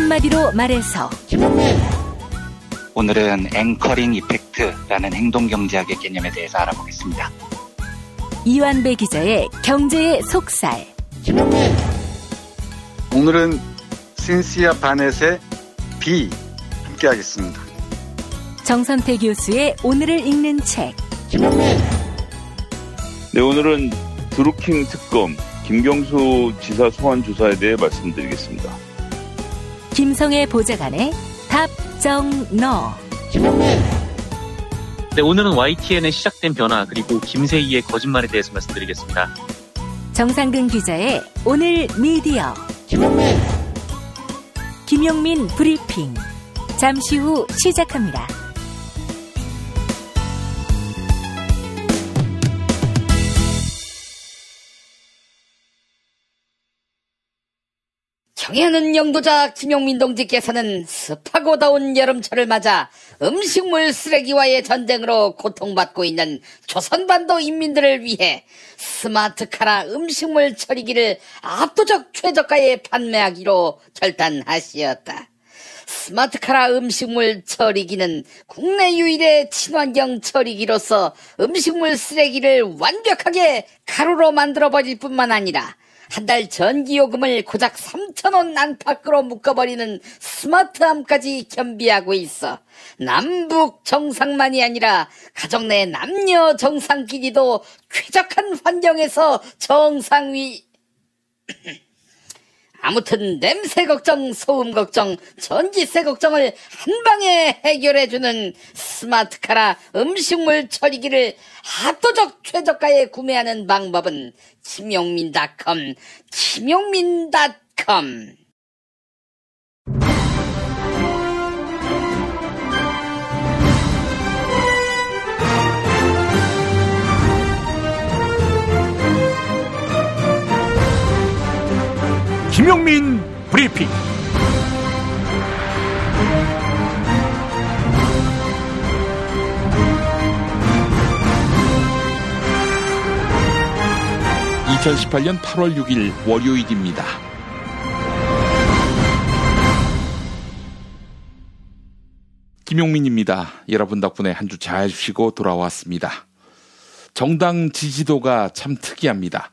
한마디로 말해서 오늘은 앵커링 이펙트라는 행동경제학의 개념에 대해서 알아보겠습니다. 이완배 기자의 경제의 속살. 오늘은 신시아 바넷의 비 함께하겠습니다. 정선태 교수의 오늘을 읽는 책. 네, 오늘은 드루킹 특검 김경수 지사 소환 조사에 대해 말씀드리겠습니다. 김성애 보좌관의 답정너. 네, 오늘은 YTN의 시작된 변화 그리고 김세희의 거짓말에 대해서 말씀드리겠습니다. 정상근 기자의 오늘 미디어. 김용민 브리핑. 잠시 후 시작합니다. 경애하는 영도자 김용민 동지께서는 습하고 더운 여름철을 맞아 음식물 쓰레기와의 전쟁으로 고통받고 있는 조선반도 인민들을 위해 스마트카라 음식물 처리기를 압도적 최저가에 판매하기로 결단하시었다. 스마트카라 음식물 처리기는 국내 유일의 친환경 처리기로서 음식물 쓰레기를 완벽하게 가루로 만들어버릴 뿐만 아니라 한 달 전기요금을 고작 3,000원 안팎으로 묶어버리는 스마트함까지 겸비하고 있어 남북 정상만이 아니라 가정 내 남녀 정상끼리도 쾌적한 환경에서 정상위 아무튼 냄새 걱정, 소음 걱정, 전기세 걱정을 한방에 해결해주는 스마트카라 음식물 처리기를 압도적 최저가에 구매하는 방법은 김용민.com. 김용민 브리핑. (2018년 8월 6일) 월요일입니다. 김용민입니다. 여러분 덕분에 한 주 잘 쉬고 돌아왔습니다. 정당 지지도가 참 특이합니다.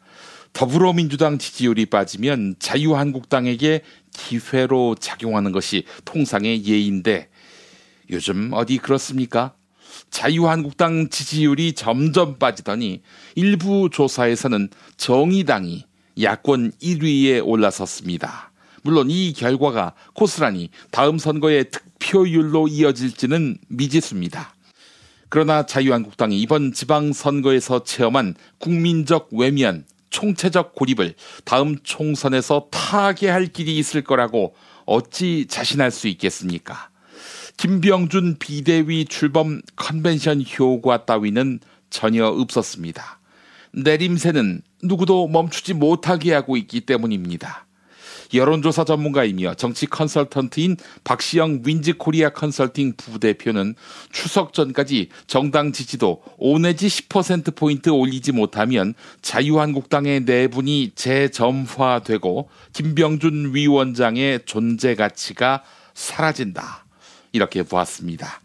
더불어민주당 지지율이 빠지면 자유한국당에게 기회로 작용하는 것이 통상의 예인데 요즘 어디 그렇습니까? 자유한국당 지지율이 점점 빠지더니 일부 조사에서는 정의당이 야권 1위에 올라섰습니다. 물론 이 결과가 고스란히 다음 선거의 득표율로 이어질지는 미지수입니다. 그러나 자유한국당이 이번 지방선거에서 체험한 국민적 외면, 총체적 고립을 다음 총선에서 타개할 길이 있을 거라고 어찌 자신할 수 있겠습니까? 김병준 비대위 출범 컨벤션 효과 따위는 전혀 없었습니다. 내림세는 누구도 멈추지 못하게 하고 있기 때문입니다. 여론조사 전문가이며 정치 컨설턴트인 박시영 윈즈코리아 컨설팅 부대표는 추석 전까지 정당 지지도 5 내지 10%포인트 올리지 못하면 자유한국당의 내분이 재점화되고 김병준 위원장의 존재 가치가 사라진다. 이렇게 보았습니다.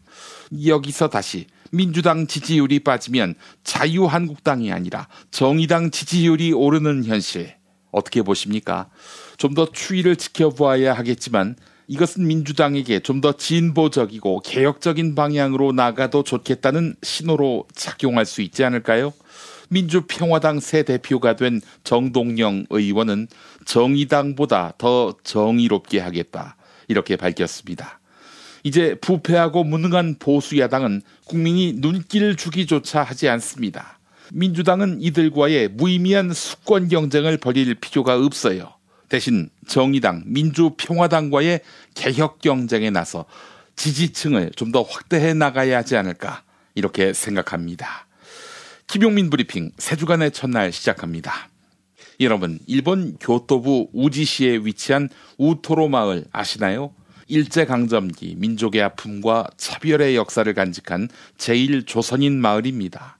여기서 다시 민주당 지지율이 빠지면 자유한국당이 아니라 정의당 지지율이 오르는 현실 어떻게 보십니까? 좀 더 추이를 지켜보아야 하겠지만 이것은 민주당에게 좀 더 진보적이고 개혁적인 방향으로 나가도 좋겠다는 신호로 작용할 수 있지 않을까요? 민주평화당 새 대표가 된 정동영 의원은 정의당보다 더 정의롭게 하겠다 이렇게 밝혔습니다. 이제 부패하고 무능한 보수야당은 국민이 눈길 주기조차 하지 않습니다. 민주당은 이들과의 무의미한 수권 경쟁을 벌일 필요가 없어요. 대신 정의당, 민주평화당과의 개혁 경쟁에 나서 지지층을 좀 더 확대해 나가야 하지 않을까 이렇게 생각합니다. 김용민 브리핑 새 주간의 첫날 시작합니다. 여러분, 일본 교토부 우지시에 위치한 우토로 마을 아시나요? 일제강점기 민족의 아픔과 차별의 역사를 간직한 제1조선인 마을입니다.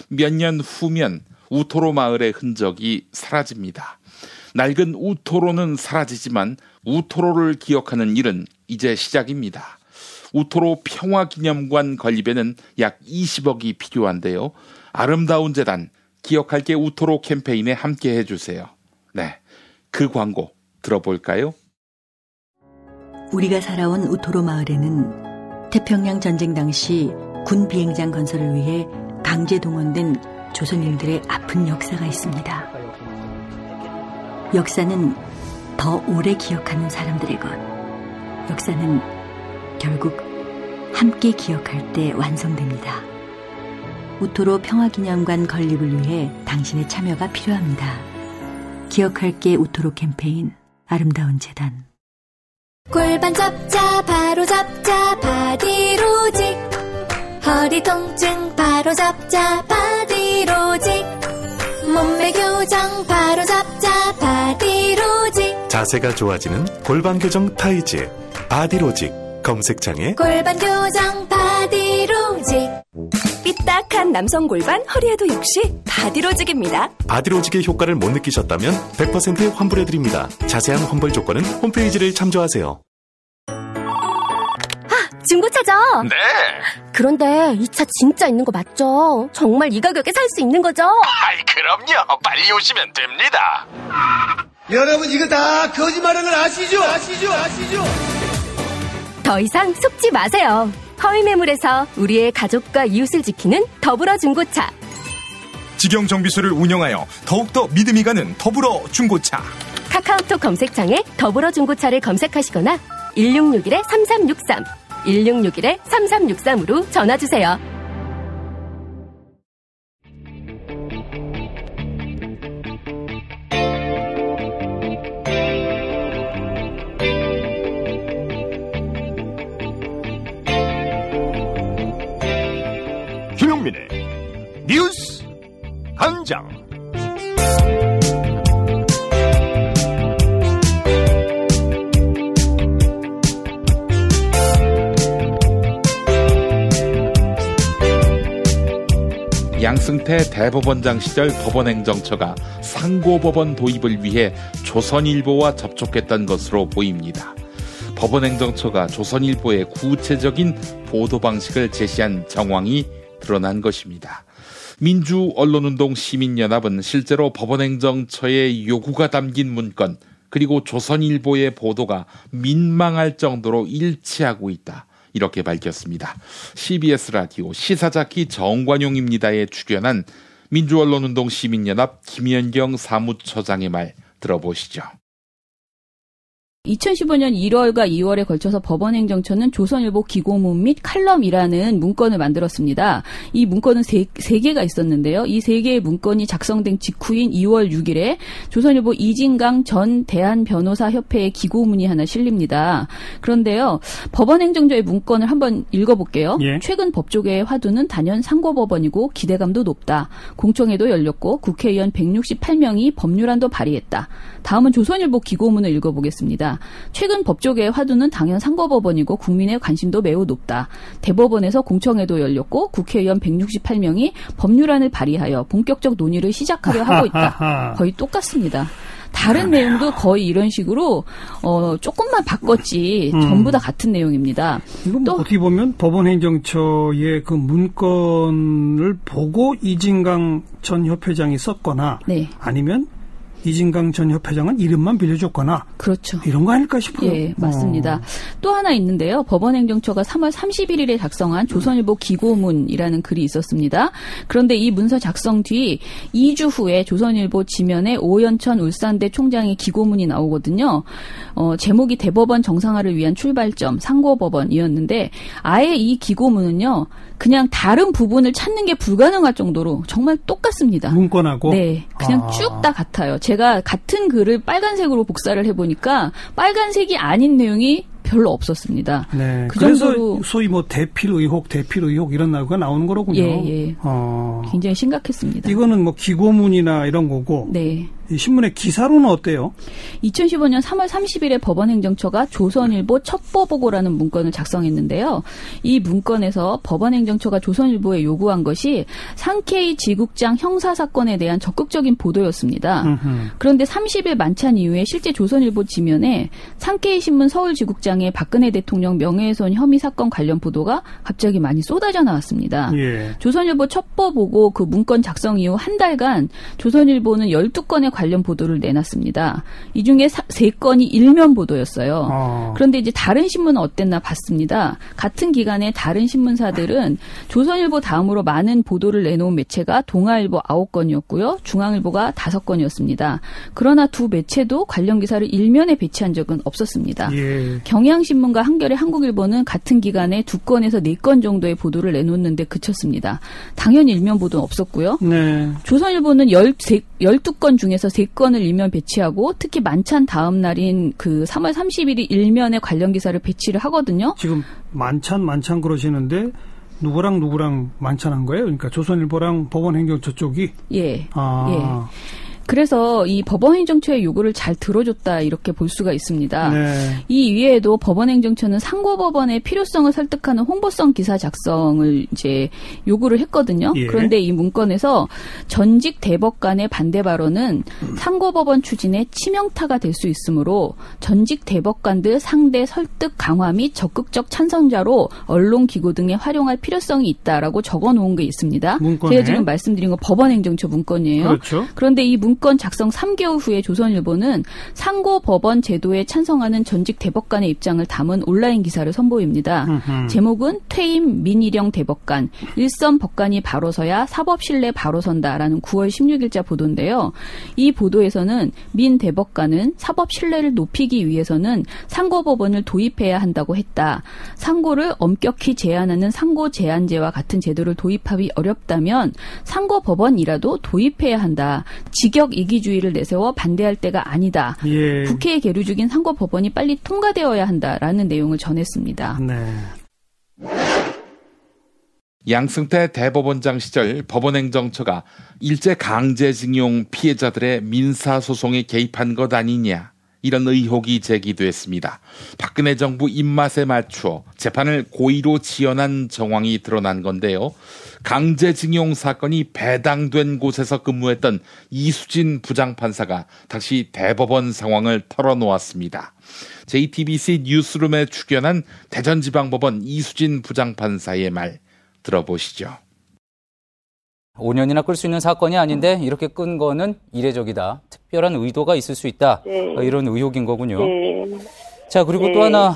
몇 년 후면 우토로 마을의 흔적이 사라집니다. 낡은 우토로는 사라지지만 우토로를 기억하는 일은 이제 시작입니다. 우토로 평화기념관 건립에는 약 20억이 필요한데요. 아름다운 재단 기억할게 우토로 캠페인에 함께 해주세요. 네, 그 광고 들어볼까요? 우리가 살아온 우토로 마을에는 태평양 전쟁 당시 군 비행장 건설을 위해 강제 동원된 조선인들의 아픈 역사가 있습니다. 역사는 더 오래 기억하는 사람들의 것. 역사는 결국 함께 기억할 때 완성됩니다. 우토로 평화기념관 건립을 위해 당신의 참여가 필요합니다. 기억할게 우토로 캠페인 아름다운 재단. 골반 잡자 바로 잡자 바디로직. 허리 통증 바로 잡자 바디로직. 몸매 교정 바로 잡자 바디로직. 자세가 좋아지는 골반 교정 타이즈 바디로직. 검색창에 골반 교정 바디로직. 삐딱한 남성 골반 허리에도 역시 바디로직입니다. 바디로직의 효과를 못 느끼셨다면 100% 환불해드립니다. 자세한 환불 조건은 홈페이지를 참조하세요. 중고차죠? 네. 그런데 이 차 진짜 있는 거 맞죠? 정말 이 가격에 살 수 있는 거죠? 아이, 그럼요. 빨리 오시면 됩니다. 여러분, 이거 다 거짓말하는 걸 아시죠? 더 이상 속지 마세요. 허위 매물에서 우리의 가족과 이웃을 지키는 더불어 중고차. 직영 정비소를 운영하여 더욱더 믿음이 가는 더불어 중고차. 카카오톡 검색창에 더불어 중고차를 검색하시거나 1661-3363 1661-3363으로 전화주세요. 김용민의 뉴스 간장. 양승태 대법원장 시절 법원행정처가 상고법원 도입을 위해 조선일보와 접촉했던 것으로 보입니다. 법원행정처가 조선일보의 구체적인 보도 방식을 제시한 정황이 드러난 것입니다. 민주언론운동 시민연합은 실제로 법원행정처의 요구가 담긴 문건 그리고 조선일보의 보도가 민망할 정도로 일치하고 있다. 이렇게 밝혔습니다. CBS 라디오 시사자키 정관용입니다에 출연한 민주언론운동 시민연합 김연경 사무처장의 말 들어보시죠. 2015년 1월과 2월에 걸쳐서 법원행정처는 조선일보 기고문 및 칼럼이라는 문건을 만들었습니다. 이 문건은 세 개가 있었는데요. 이 세 개의 문건이 작성된 직후인 2월 6일에 조선일보 이진강 전 대한변호사협회의 기고문이 하나 실립니다. 그런데요. 법원행정처의 문건을 한번 읽어볼게요. 예. 최근 법조계의 화두는 단연 상고법원이고 기대감도 높다. 공청회도 열렸고 국회의원 168명이 법률안도 발의했다. 다음은 조선일보 기고문을 읽어보겠습니다. 최근 법조계의 화두는 당연 상고법원이고 국민의 관심도 매우 높다. 대법원에서 공청회도 열렸고 국회의원 168명이 법률안을 발의하여 본격적 논의를 시작하려 하고 있다. 거의 똑같습니다. 다른 내용도 거의 이런 식으로 조금만 바꿨지 전부 다 같은 내용입니다. 이건 또 어떻게 보면 법원행정처의 그 문건을 보고 이진강 전 협회장이 썼거나 네. 아니면 이진강 전 협회장은 이름만 빌려줬거나 그렇죠. 이런 거 아닐까 싶어요. 예, 맞습니다. 또 하나 있는데요. 법원행정처가 3월 31일에 작성한 조선일보 기고문이라는 글이 있었습니다. 그런데 이 문서 작성 뒤 2주 후에 조선일보 지면에 오연천 울산대 총장의 기고문이 나오거든요. 제목이 대법원 정상화를 위한 출발점 상고법원이었는데 아예 이 기고문은요. 그냥 다른 부분을 찾는 게 불가능할 정도로 정말 똑같습니다. 문건하고? 네. 그냥 쭉 다 같아요. 제가 같은 글을 빨간색으로 복사를 해보니까 빨간색이 아닌 내용이 별로 없었습니다. 네. 그 그래서 정도로 소위 뭐 대필 의혹 이런 나오가 나오는 거로군요. 예. 굉장히 심각했습니다. 이거는 뭐 기고문이나 이런 거고. 네. 이 신문의 기사로는 어때요? 2015년 3월 30일에 법원행정처가 조선일보 첩보보고라는 문건을 작성했는데요. 이 문건에서 법원행정처가 조선일보에 요구한 것이 상케이 지국장 형사사건에 대한 적극적인 보도였습니다. 그런데 30일 만찬 이후에 실제 조선일보 지면에 상케이 신문 서울지국장의 박근혜 대통령 명예훼손 혐의 사건 관련 보도가 갑자기 많이 쏟아져 나왔습니다. 예. 조선일보 첩보보고 그 문건 작성 이후 한 달간 조선일보는 12건의 관련 보도를 내놨습니다. 이 중에 3건이 일면 보도였어요. 그런데 이제 다른 신문은 어땠나 봤습니다. 같은 기간에 다른 신문사들은 조선일보 다음으로 많은 보도를 내놓은 매체가 동아일보 9건이었고요. 중앙일보가 5건이었습니다. 그러나 두 매체도 관련 기사를 일면에 배치한 적은 없었습니다. 예. 경향신문과 한겨레 한국일보는 같은 기간에 2건에서 4건 정도의 보도를 내놓는데 그쳤습니다. 당연히 일면 보도는 없었고요. 네. 조선일보는 12건 중에서 3건을 일면 배치하고 특히 만찬 다음 날인 그 3월 30일이 일면에 관련 기사를 배치를 하거든요. 지금 만찬 그러시는데 누구랑 만찬한 거예요? 그러니까 조선일보랑 법원행정처 쪽이? 예. 예. 그래서 이 법원행정처의 요구를 잘 들어줬다 이렇게 볼 수가 있습니다. 네. 이 이외에도 법원행정처는 상고법원의 필요성을 설득하는 홍보성 기사 작성을 이제 요구를 했거든요. 예. 그런데 이 문건에서 전직 대법관의 반대 발언은 상고법원 추진에 치명타가 될 수 있으므로 전직 대법관들 상대 설득 강화 및 적극적 찬성자로 언론 기구 등에 활용할 필요성이 있다라고 적어놓은 게 있습니다. 문건에? 제가 지금 말씀드린 거 법원행정처 문건이에요. 그렇죠. 그런데 이 문건 작성 3개월 후에 조선일보는 상고법원 제도에 찬성하는 전직 대법관의 입장을 담은 온라인 기사를 선보입니다. 제목은 퇴임 민일영 대법관, 일선 법관이 바로 서야 사법신뢰 바로 선다라는 9월 16일자 보도인데요. 이 보도에서는 민 대법관은 사법신뢰를 높이기 위해서는 상고법원을 도입해야 한다고 했다. 상고를 엄격히 제한하는 상고제한제와 같은 제도를 도입하기 어렵다면 상고법원이라도 도입해야 한다. 직역 이기주의를 내세워 반대할 때가 아니다. 예. 국회에 계류 중인 상고법원이 빨리 통과되어야 한다라는 내용을 전했습니다. 네. 양승태 대법원장 시절 법원행정처가 일제 강제징용 피해자들의 민사소송에 개입한 것 아니냐, 이런 의혹이 제기됐습니다. 박근혜 정부 입맛에 맞추어 재판을 고의로 지연한 정황이 드러난 건데요. 강제징용 사건이 배당된 곳에서 근무했던 이수진 부장판사가 다시 대법원 상황을 털어놓았습니다. JTBC 뉴스룸에 출연한 대전지방법원 이수진 부장판사의 말 들어보시죠. 5년이나 끌 수 있는 사건이 아닌데 이렇게 끈 거는 이례적이다. 특별한 의도가 있을 수 있다. 네. 이런 의혹인 거군요. 네. 자, 그리고 네. 또 하나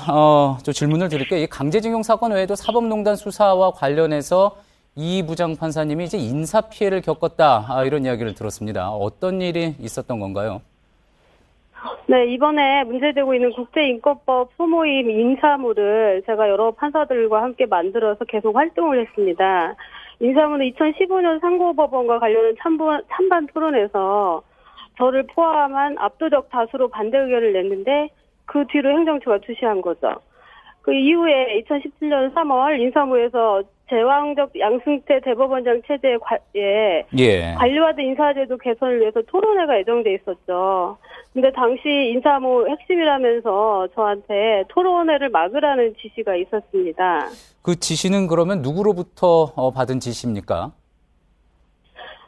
또 질문을 드릴게요. 이 강제징용 사건 외에도 사법농단 수사와 관련해서 이 부장판사님이 이제 인사 피해를 겪었다. 이런 이야기를 들었습니다. 어떤 일이 있었던 건가요? 네, 이번에 문제되고 있는 국제인권법 소모임 인사무를 제가 여러 판사들과 함께 만들어서 계속 활동을 했습니다. 인사무는 2015년 상고법원과 관련한 찬반 토론에서 저를 포함한 압도적 다수로 반대 의견을 냈는데 그 뒤로 행정처가 투시한 거죠. 그 이후에 2017년 3월 인사무에서 제왕적 양승태 대법원장 체제에 관료화된 인사제도 개선을 위해서 토론회가 예정돼 있었죠. 근데 당시 인사무 핵심이라면서 저한테 토론회를 막으라는 지시가 있었습니다. 그 지시는 그러면 누구로부터 받은 지시입니까?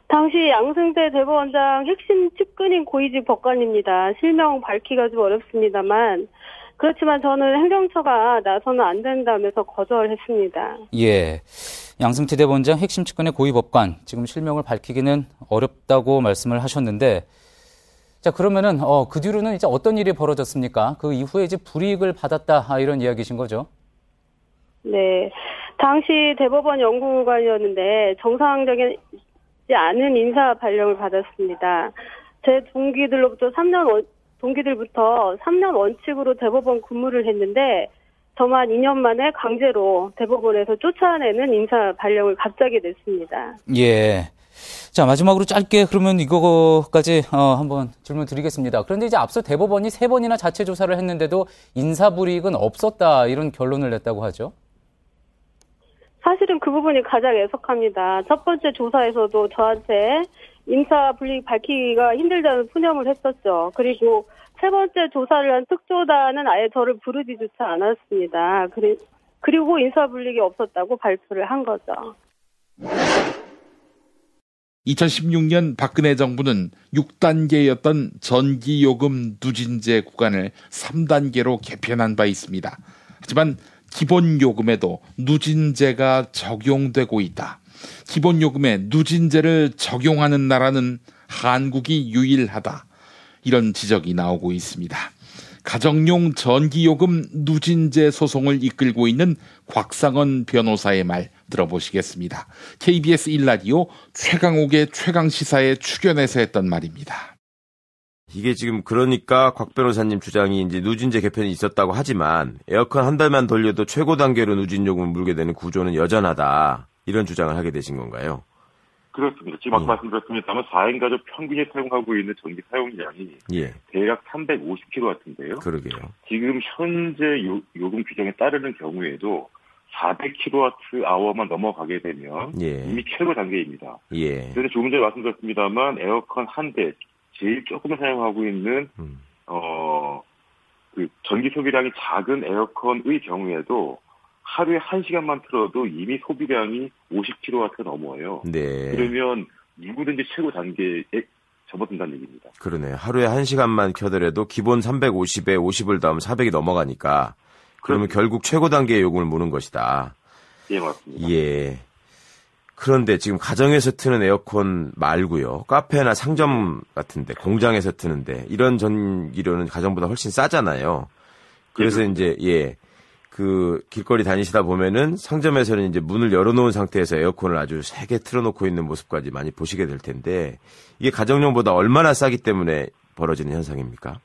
당시 양승태 대법원장 핵심 측근인 고위직 법관입니다. 실명 밝히기가 좀 어렵습니다만 그렇지만 저는 행정처가 나서는 안 된다면서 거절했습니다. 예, 양승태 대법원장 핵심 측근의 고위 법관, 지금 실명을 밝히기는 어렵다고 말씀을 하셨는데, 자 그러면은 그 뒤로는 이제 어떤 일이 벌어졌습니까? 그 이후에 이제 불이익을 받았다 이런 이야기신 거죠? 네, 당시 대법원 연구관이었는데 정상적이지 않은 인사 발령을 받았습니다. 제 동기들부터 3년 원칙으로 대법원 근무를 했는데 저만 2년 만에 강제로 대법원에서 쫓아내는 인사 발령을 갑자기 냈습니다. 예. 자, 마지막으로 짧게 그러면 이거까지 한번 질문 드리겠습니다. 그런데 이제 앞서 대법원이 3번이나 자체 조사를 했는데도 인사불이익은 없었다 이런 결론을 냈다고 하죠. 사실은 그 부분이 가장 애석합니다. 첫 번째 조사에서도 저한테 인사불이익 밝히기가 힘들다는 푸념을 했었죠. 그리고 세 번째 조사를 한 특조단은 아예 저를 부르지조차 않았습니다. 그리고 인사불이익이 없었다고 발표를 한 거죠. 2016년 박근혜 정부는 6단계였던 전기요금 누진제 구간을 3단계로 개편한 바 있습니다. 하지만 기본요금에도 누진제가 적용되고 있다. 기본요금에 누진제를 적용하는 나라는 한국이 유일하다. 이런 지적이 나오고 있습니다. 가정용 전기요금 누진제 소송을 이끌고 있는 곽상원 변호사의 말 들어보시겠습니다. KBS 1라디오 최강옥의 최강시사에 출연해서 했던 말입니다. 이게 지금 그러니까 곽 변호사님 주장이 이제 누진제 개편이 있었다고 하지만 에어컨 한 달만 돌려도 최고 단계로 누진 요금을 물게 되는 구조는 여전하다. 이런 주장을 하게 되신 건가요? 그렇습니다. 지금 아까 말씀드렸습니다만 4인 가족 평균이 사용하고 있는 전기 사용량이 대략 350kW인데요. 그러게요. 지금 현재 요금 규정에 따르는 경우에도 400kWh만 넘어가게 되면 이미 최고 단계입니다. 그래서 조금 전에 말씀드렸습니다만 에어컨 한 대 제일 조금 사용하고 있는 그 전기 소비량이 작은 에어컨의 경우에도 하루에 1시간만 틀어도 이미 소비량이 50kW가 넘어요. 그러면 누구든지 최고 단계에 접어든다는 얘기입니다. 그러네요. 하루에 1시간만 켜더라도 기본 350에 50을 더하면 400이 넘어가니까 그러면 결국 최고 단계의 요금을 무는 것이다. 예, 맞습니다. 예. 그런데 지금 가정에서 트는 에어컨 말고요. 카페나 상점 같은데, 공장에서 트는데 이런 전기료는 가정보다 훨씬 싸잖아요. 그래서 이제 그 길거리 다니시다 보면은 상점에서는 이제 문을 열어놓은 상태에서 에어컨을 아주 세게 틀어놓고 있는 모습까지 많이 보시게 될 텐데 이게 가정용보다 얼마나 싸기 때문에 벌어지는 현상입니까?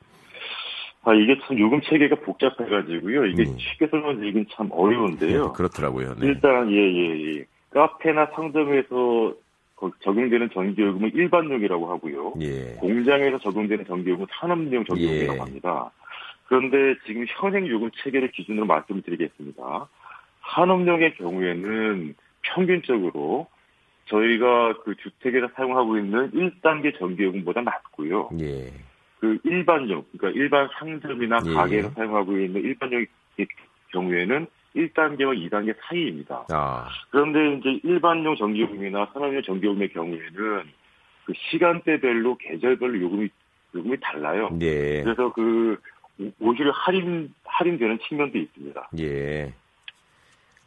이게 참 요금 체계가 복잡해가지고요. 이게 쉽게 설명드리긴 참 어려운데요. 그렇더라고요. 일단 카페나 상점에서 적용되는 전기요금은 일반용이라고 하고요. 공장에서 적용되는 전기요금은 산업용 전기요금이라고 합니다. 그런데 지금 현행 요금 체계를 기준으로 말씀을 드리겠습니다. 산업용의 경우에는 평균적으로 저희가 그 주택에서 사용하고 있는 1단계 전기요금보다 낮고요. 그 일반용, 그러니까 일반 상점이나 가게에서 사용하고 있는 일반용의 경우에는 1단계와 2단계 사이입니다. 그런데 이제 일반용 전기요금이나 산업용 전기요금의 경우에는 그 시간대별로 계절별로 요금이 달라요. 그래서 오히려 할인되는 측면도 있습니다.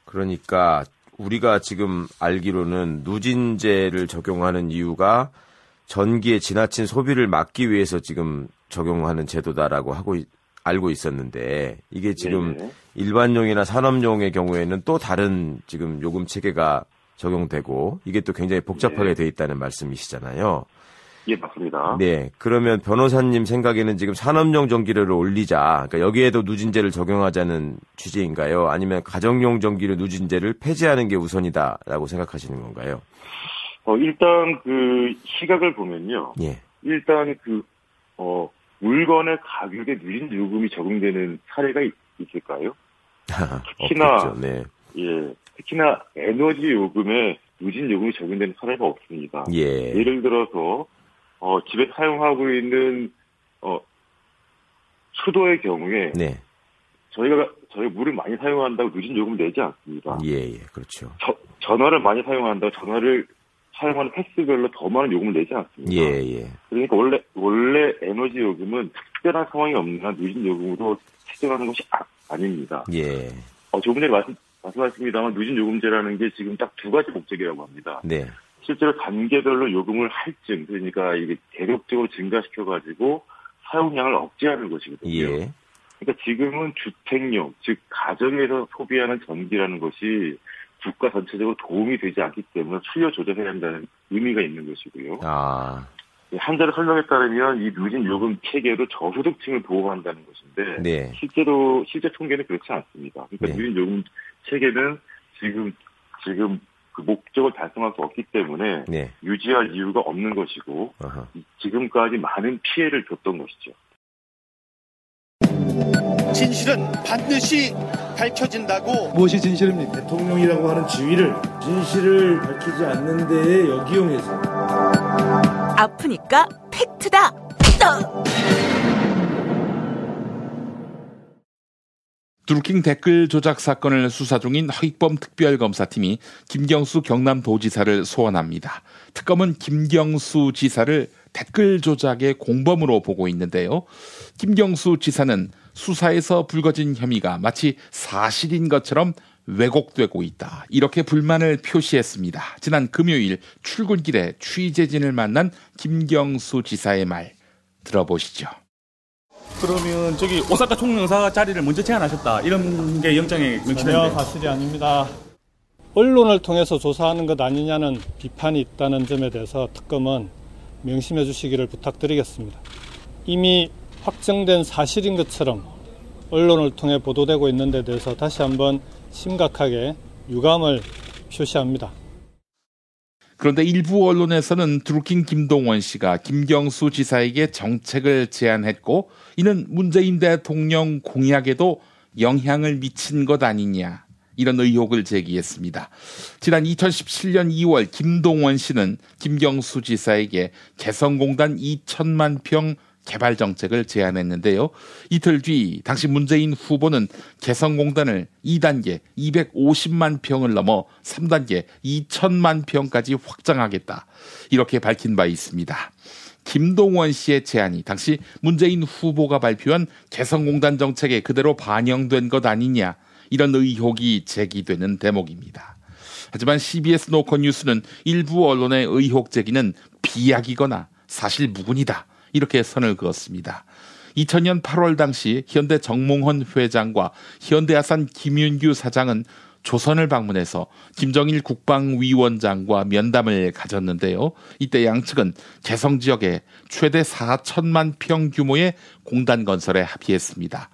그러니까 우리가 지금 알기로는 누진제를 적용하는 이유가 전기의 지나친 소비를 막기 위해서 지금 적용하는 제도다라고 알고 있었는데 이게 지금 일반용이나 산업용의 경우에는 또 다른 지금 요금 체계가 적용되고 이게 또 굉장히 복잡하게 돼 있다는 말씀이시잖아요. 예, 맞습니다. 네. 그러면 변호사님 생각에는 지금 산업용 전기료를 올리자, 그러니까 여기에도 누진제를 적용하자는 취지인가요? 아니면 가정용 전기료 누진제를 폐지하는 게 우선이다라고 생각하시는 건가요? 일단 그 시각을 보면요. 일단 물건의 가격에 누진 요금이 적용되는 사례가 있을까요? 특히나 특히나 에너지 요금에 누진 요금이 적용되는 사례가 없습니다. 예를 들어서 집에 사용하고 있는 수도의 경우에 저희가 물을 많이 사용한다고 누진 요금을 내지 않습니다. 그렇죠. 전화를 많이 사용한다고 전화를 사용하는 횟수별로 더 많은 요금을 내지 않습니다. 그러니까 원래 에너지 요금은 특별한 상황이 없는 한 누진 요금으로 책정하는 것이 아닙니다. 조금 전에 말씀하셨습니다만 누진 요금제라는 게 지금 딱 두 가지 목적이라고 합니다. 실제로 단계별로 요금을 할증, 그러니까 이게 대폭적으로 증가시켜가지고 사용량을 억제하는 것이거든요. 그러니까 지금은 주택용, 즉 가정에서 소비하는 전기라는 것이 국가 전체적으로 도움이 되지 않기 때문에 수요 조절해야 한다는 의미가 있는 것이고요. 한자로 설명에 따르면 이 누진 요금 체계로 저소득층을 보호한다는 것인데 실제 통계는 그렇지 않습니다. 그러니까 누진 요금 체계는 지금 그 목적을 달성할 수 없기 때문에 네. 유지할 이유가 없는 것이고 지금까지 많은 피해를 줬던 것이죠. 진실은 반드시 밝혀진다고. 무엇이 진실입니까? 대통령이라고 하는 지위를 진실을 밝히지 않는 데에 역이용해서. 아프니까 팩트다. 드루킹 댓글 조작 사건을 수사 중인 허익범 특별검사팀이 김경수 경남도지사를 소환합니다. 특검은 김경수 지사를 댓글 조작의 공범으로 보고 있는데요. 김경수 지사는 수사에서 불거진 혐의가 마치 사실인 것처럼 왜곡되고 있다. 이렇게 불만을 표시했습니다. 지난 금요일 출근길에 취재진을 만난 김경수 지사의 말 들어보시죠. 그러면 저기 오사카 총영사 자리를 먼저 제안하셨다. 이런 게 영장에 명시되는데. 전혀 사실이 아닙니다. 언론을 통해서 조사하는 것 아니냐는 비판이 있다는 점에 대해서 특검은 명심해 주시기를 부탁드리겠습니다. 이미 확정된 사실인 것처럼 언론을 통해 보도되고 있는 데 대해서 다시 한번 심각하게 유감을 표시합니다. 그런데 일부 언론에서는 드루킹 김동원 씨가 김경수 지사에게 정책을 제안했고 이는 문재인 대통령 공약에도 영향을 미친 것 아니냐 이런 의혹을 제기했습니다. 지난 2017년 2월 김동원 씨는 김경수 지사에게 개성공단 2천만 평 개발 정책을 제안했는데요. 이틀 뒤 당시 문재인 후보는 개성공단을 2단계 250만 평을 넘어 3단계 2천만 평까지 확장하겠다. 이렇게 밝힌 바 있습니다. 김동원 씨의 제안이 당시 문재인 후보가 발표한 개성공단 정책에 그대로 반영된 것 아니냐 이런 의혹이 제기되는 대목입니다. 하지만 CBS 노컷뉴스는 일부 언론의 의혹 제기는 비약이거나 사실 무근이다. 이렇게 선을 그었습니다. 2000년 8월 당시 현대 정몽헌 회장과 현대아산 김윤규 사장은 조선을 방문해서 김정일 국방위원장과 면담을 가졌는데요. 이때 양측은 개성 지역에 최대 4천만 평 규모의 공단 건설에 합의했습니다.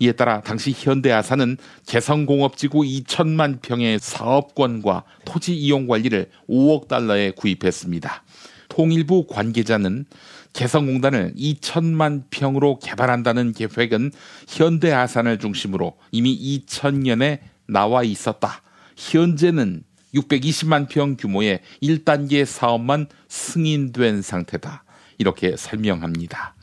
이에 따라 당시 현대아산은 개성공업지구 2천만 평의 사업권과 토지 이용 관리를 5억 달러에 구입했습니다. 통일부 관계자는 개성공단을 2천만 평으로 개발한다는 계획은 현대아산을 중심으로 이미 2000년에 나와 있었다. 현재는 620만 평 규모의 1단계 사업만 승인된 상태다. 이렇게 설명합니다.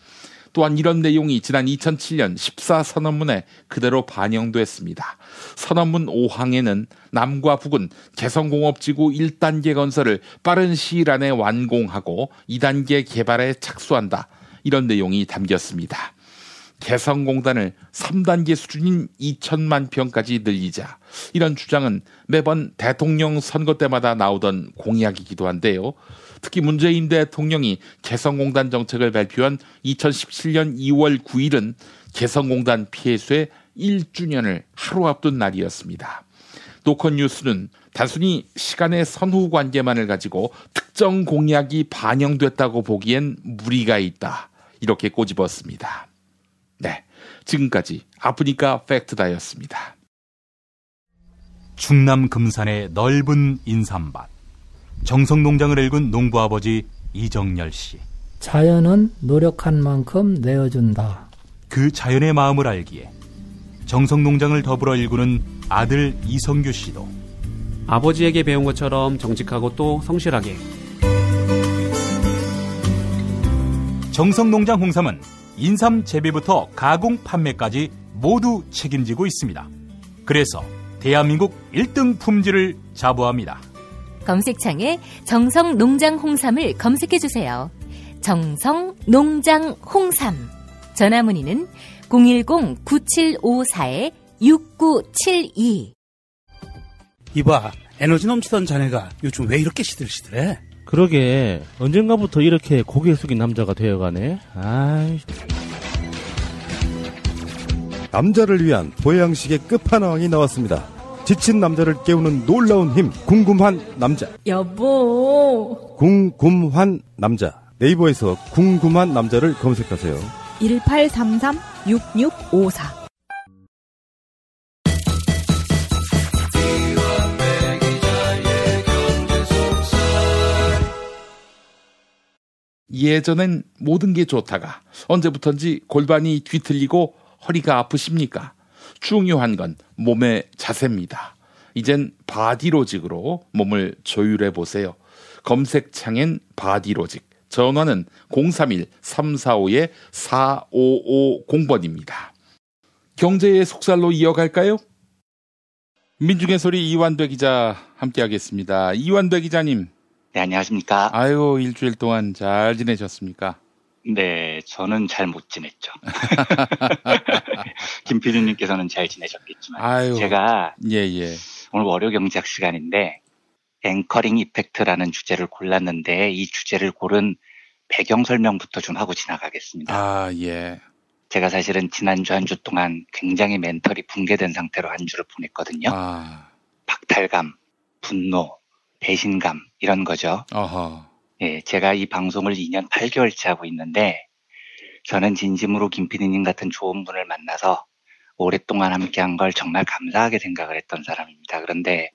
또한 이런 내용이 지난 2007년 14선언문에 그대로 반영됐습니다. 선언문 5항에는 남과 북은 개성공업지구 1단계 건설을 빠른 시일 안에 완공하고 2단계 개발에 착수한다. 이런 내용이 담겼습니다. 개성공단을 3단계 수준인 2천만 평까지 늘리자. 이런 주장은 매번 대통령 선거 때마다 나오던 공약이기도 한데요. 특히 문재인 대통령이 개성공단 정책을 발표한 2017년 2월 9일은 개성공단 폐쇄 1주년을 하루 앞둔 날이었습니다. 노컷뉴스는 단순히 시간의 선후 관계만을 가지고 특정 공약이 반영됐다고 보기엔 무리가 있다. 이렇게 꼬집었습니다. 네, 지금까지 아프니까 팩트다였습니다. 충남 금산의 넓은 인삼밭. 정성농장을 일군 농부아버지 이정열 씨. 자연은 노력한 만큼 내어준다. 그 자연의 마음을 알기에 정성농장을 더불어 일구는 아들 이성규 씨도 아버지에게 배운 것처럼 정직하고 또 성실하게. 정성농장 홍삼은 인삼 재배부터 가공 판매까지 모두 책임지고 있습니다. 그래서 대한민국 1등 품질을 자부합니다. 검색창에 정성농장 홍삼을 검색해주세요. 정성농장 홍삼. 전화문의는 010-9754-6972. 이봐, 에너지 넘치던 자네가 요즘 왜 이렇게 시들시들해? 그러게, 언젠가부터 이렇게 고개 숙인 남자가 되어가네. 아이. 남자를 위한 보양식의 끝판왕이 나왔습니다. 지친 남자를 깨우는 놀라운 힘, 궁금한 남자. 여보. 궁금한 남자. 네이버에서 궁금한 남자를 검색하세요. 1833-6654. 예전엔 모든 게 좋다가 언제부턴지 골반이 뒤틀리고 허리가 아프십니까? 중요한 건 몸의 자세입니다. 이젠 바디로직으로 몸을 조율해 보세요. 검색창엔 바디로직, 전화는 031-345-4550번입니다. 경제의 속살로 이어갈까요? 민중의 소리 이완배 기자 함께하겠습니다. 이완배 기자님. 네, 안녕하십니까. 아유, 일주일 동안 잘 지내셨습니까? 네, 저는 잘 못 지냈죠. 김 PD님께서는 잘 지내셨겠지만. 아유, 제가 예. 오늘 월요 경제학 시간인데 앵커링 이펙트라는 주제를 골랐는데 이 주제를 고른 배경 설명부터 좀 하고 지나가겠습니다. 아, 예. 제가 사실은 지난주 한 주 동안 굉장히 멘털이 붕괴된 상태로 한 주를 보냈거든요. 박탈감, 분노, 배신감 이런 거죠. 어허. 예, 제가 이 방송을 2년 8개월째 하고 있는데 저는 진심으로 김 PD님 같은 좋은 분을 만나서 오랫동안 함께한 걸 정말 감사하게 생각을 했던 사람입니다. 그런데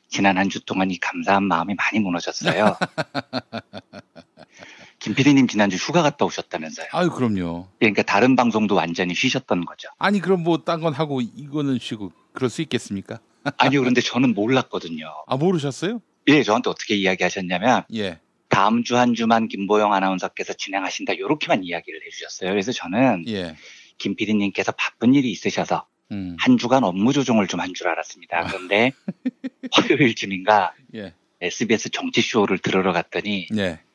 지난 한 주 동안 이 감사한 마음이 많이 무너졌어요. 김 PD님 지난주 휴가 갔다 오셨다면서요. 아유, 그럼요. 그러니까 다른 방송도 완전히 쉬셨던 거죠. 아니, 그럼 뭐 딴 건 하고 이거는 쉬고 그럴 수 있겠습니까? 아니요, 그런데 저는 몰랐거든요. 아, 모르셨어요? 예, 저한테 어떻게 이야기하셨냐면 예. 다음 주 한 주만 김보영 아나운서께서 진행하신다 이렇게만 이야기를 해주셨어요. 그래서 저는 김 PD님께서 바쁜 일이 있으셔서 한 주간 업무 조정을 좀 한 줄 알았습니다. 그런데 화요일쯤인가 SBS 정치쇼를 들으러 갔더니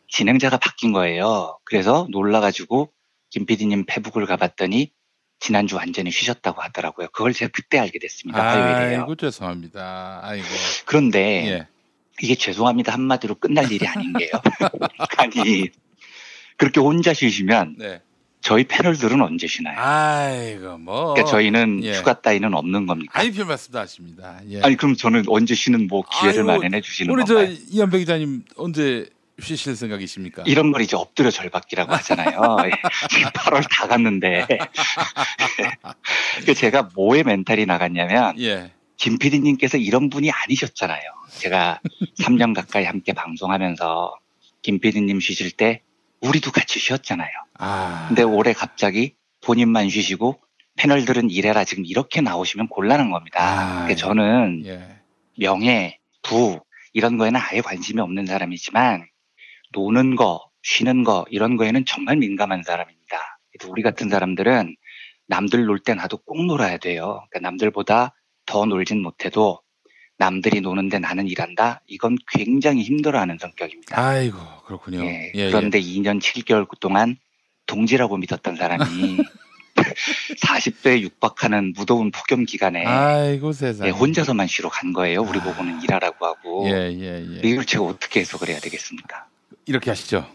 진행자가 바뀐 거예요. 그래서 놀라가지고 김 PD님 페북을 가봤더니 지난주 완전히 쉬셨다고 하더라고요. 그걸 제가 그때 알게 됐습니다. 화요일에요. 아이고, 죄송합니다. 아이고. 그런데 이게 죄송합니다 한마디로 끝날 일이 아닌 게요. 아니, 그렇게 혼자 쉬시면 저희 패널들은 언제 쉬나요? 아이고, 뭐. 그러니까 저희는 휴가 따위는 없는 겁니까? 아니, 별 말씀도 하십니다. 예. 아니, 그럼 저는 언제 쉬는 뭐 기회를 마련해 주시는 우리 건가요? 저 이완배 기자님 언제 쉬실 생각이십니까? 이런 걸 이제 엎드려 절받기라고 하잖아요. 지금 8월 다 갔는데. 제가 뭐에 멘탈이 나갔냐면 김 PD님께서 이런 분이 아니셨잖아요. 제가 3년 가까이 함께 방송하면서 김 PD님 쉬실 때 우리도 같이 쉬었잖아요. 근데 올해 갑자기 본인만 쉬시고 패널들은 일해라 지금 이렇게 나오시면 곤란한 겁니다. 그러니까 저는 명예, 부 이런 거에는 아예 관심이 없는 사람이지만 노는 거, 쉬는 거 이런 거에는 정말 민감한 사람입니다. 우리 같은 사람들은 남들 놀 때 나도 꼭 놀아야 돼요. 그러니까 남들보다 더 놀진 못해도 남들이 노는데 나는 일한다? 이건 굉장히 힘들어하는 성격입니다. 아이고, 그렇군요. 그런데 2년 7개월 동안 동지라고 믿었던 사람이 40대에 육박하는 무더운 폭염 기간에 아이고, 세상에. 혼자서만 쉬러 간 거예요. 우리 보고는 일하라고 하고. 이걸 제가 어떻게 해석을 해야 되겠습니까? 이렇게 하시죠.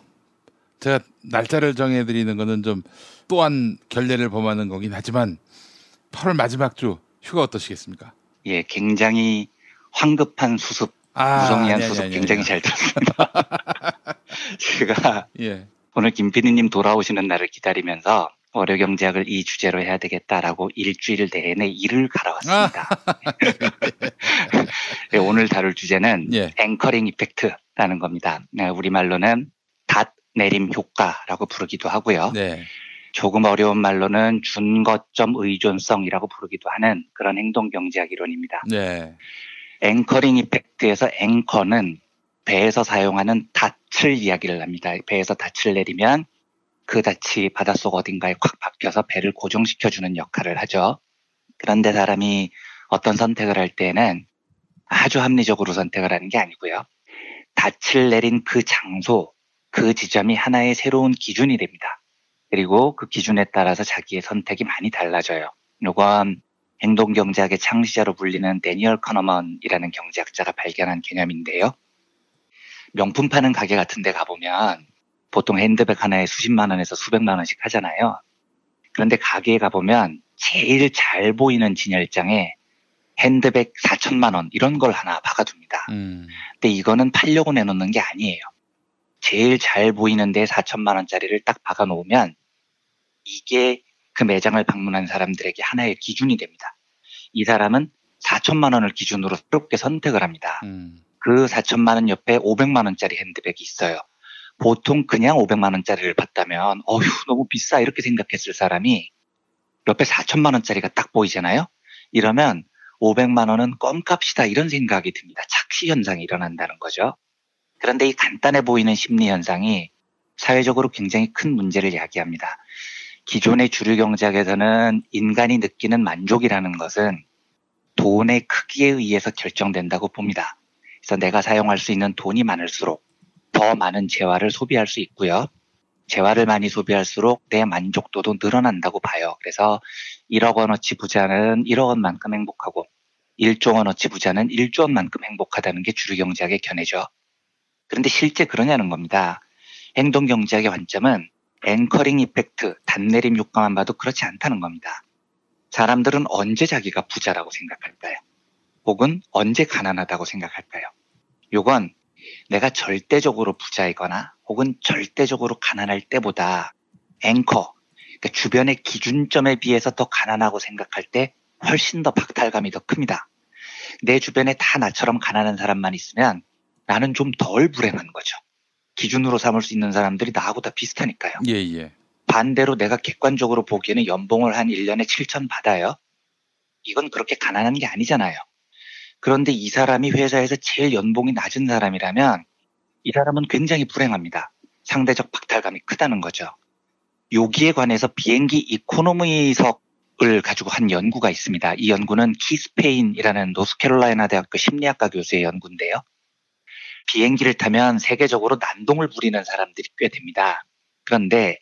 제가 날짜를 정해드리는 거는 좀 또한 결례를 범하는 거긴 하지만 8월 마지막 주 휴가 어떠시겠습니까? 예, 굉장히 황급한 수습, 무성의한 수습 굉장히 잘 들었습니다. 제가 오늘 김 PD님 돌아오시는 날을 기다리면서 월요경제학을 이 주제로 해야 되겠다라고 일주일 내내 일을 갈아왔습니다. 오늘 다룰 주제는 앵커링 이펙트라는 겁니다. 우리말로는 닷 내림 효과라고 부르기도 하고요. 조금 어려운 말로는 준거점 의존성이라고 부르기도 하는 그런 행동경제학 이론입니다. 앵커링 이펙트에서 앵커는 배에서 사용하는 닻을 이야기를 합니다. 배에서 닻을 내리면 그 닻이 바닷속 어딘가에 콱 박혀서 배를 고정시켜주는 역할을 하죠. 그런데 사람이 어떤 선택을 할 때는 아주 합리적으로 선택을 하는 게 아니고요. 닻을 내린 그 장소, 그 지점이 하나의 새로운 기준이 됩니다. 그리고 그 기준에 따라서 자기의 선택이 많이 달라져요. 이건 행동경제학의 창시자로 불리는 데니얼 커너먼이라는 경제학자가 발견한 개념인데요. 명품 파는 가게 같은 데 가보면 보통 핸드백 하나에 수십만 원에서 수백만 원씩 하잖아요. 그런데 가게에 가보면 제일 잘 보이는 진열장에 핸드백 4천만 원 이런 걸 하나 박아둡니다. 근데 이거는 팔려고 내놓는 게 아니에요. 제일 잘 보이는 데 4천만 원짜리를 딱 박아놓으면 이게 그 매장을 방문한 사람들에게 하나의 기준이 됩니다. 이 사람은 4천만 원을 기준으로 새롭게 선택을 합니다. 그 4천만 원 옆에 500만 원짜리 핸드백이 있어요. 보통 그냥 500만 원짜리를 받다면 어휴 너무 비싸 이렇게 생각했을 사람이 옆에 4천만 원짜리가 딱 보이잖아요. 이러면 500만 원은 껌값이다 이런 생각이 듭니다. 착시 현상이 일어난다는 거죠. 그런데 이 간단해 보이는 심리 현상이 사회적으로 굉장히 큰 문제를 야기합니다. 기존의 주류 경제학에서는 인간이 느끼는 만족이라는 것은 돈의 크기에 의해서 결정된다고 봅니다. 그래서 내가 사용할 수 있는 돈이 많을수록 더 많은 재화를 소비할 수 있고요. 재화를 많이 소비할수록 내 만족도도 늘어난다고 봐요. 그래서 1억 원어치 부자는 1억 원만큼 행복하고 1조 원어치 부자는 1조 원만큼 행복하다는 게 주류 경제학의 견해죠. 그런데 실제 그러냐는 겁니다. 행동 경제학의 관점은 앵커링 이펙트, 단내림 효과만 봐도 그렇지 않다는 겁니다. 사람들은 언제 자기가 부자라고 생각할까요? 혹은 언제 가난하다고 생각할까요? 요건 내가 절대적으로 부자이거나 혹은 절대적으로 가난할 때보다 앵커, 그러니까 주변의 기준점에 비해서 더 가난하고 생각할 때 훨씬 더 박탈감이 더 큽니다. 내 주변에 다 나처럼 가난한 사람만 있으면 나는 좀 덜 불행한 거죠. 기준으로 삼을 수 있는 사람들이 나하고 다 비슷하니까요. 예. 반대로 내가 객관적으로 보기에는 연봉을 한 1년에 7천 받아요. 이건 그렇게 가난한 게 아니잖아요. 그런데 이 사람이 회사에서 제일 연봉이 낮은 사람이라면 이 사람은 굉장히 불행합니다. 상대적 박탈감이 크다는 거죠. 여기에 관해서 비행기 이코노미석을 가지고 한 연구가 있습니다. 이 연구는 키스페인이라는 노스캐롤라이나 대학교 심리학과 교수의 연구인데요. 비행기를 타면 세계적으로 난동을 부리는 사람들이 꽤 됩니다. 그런데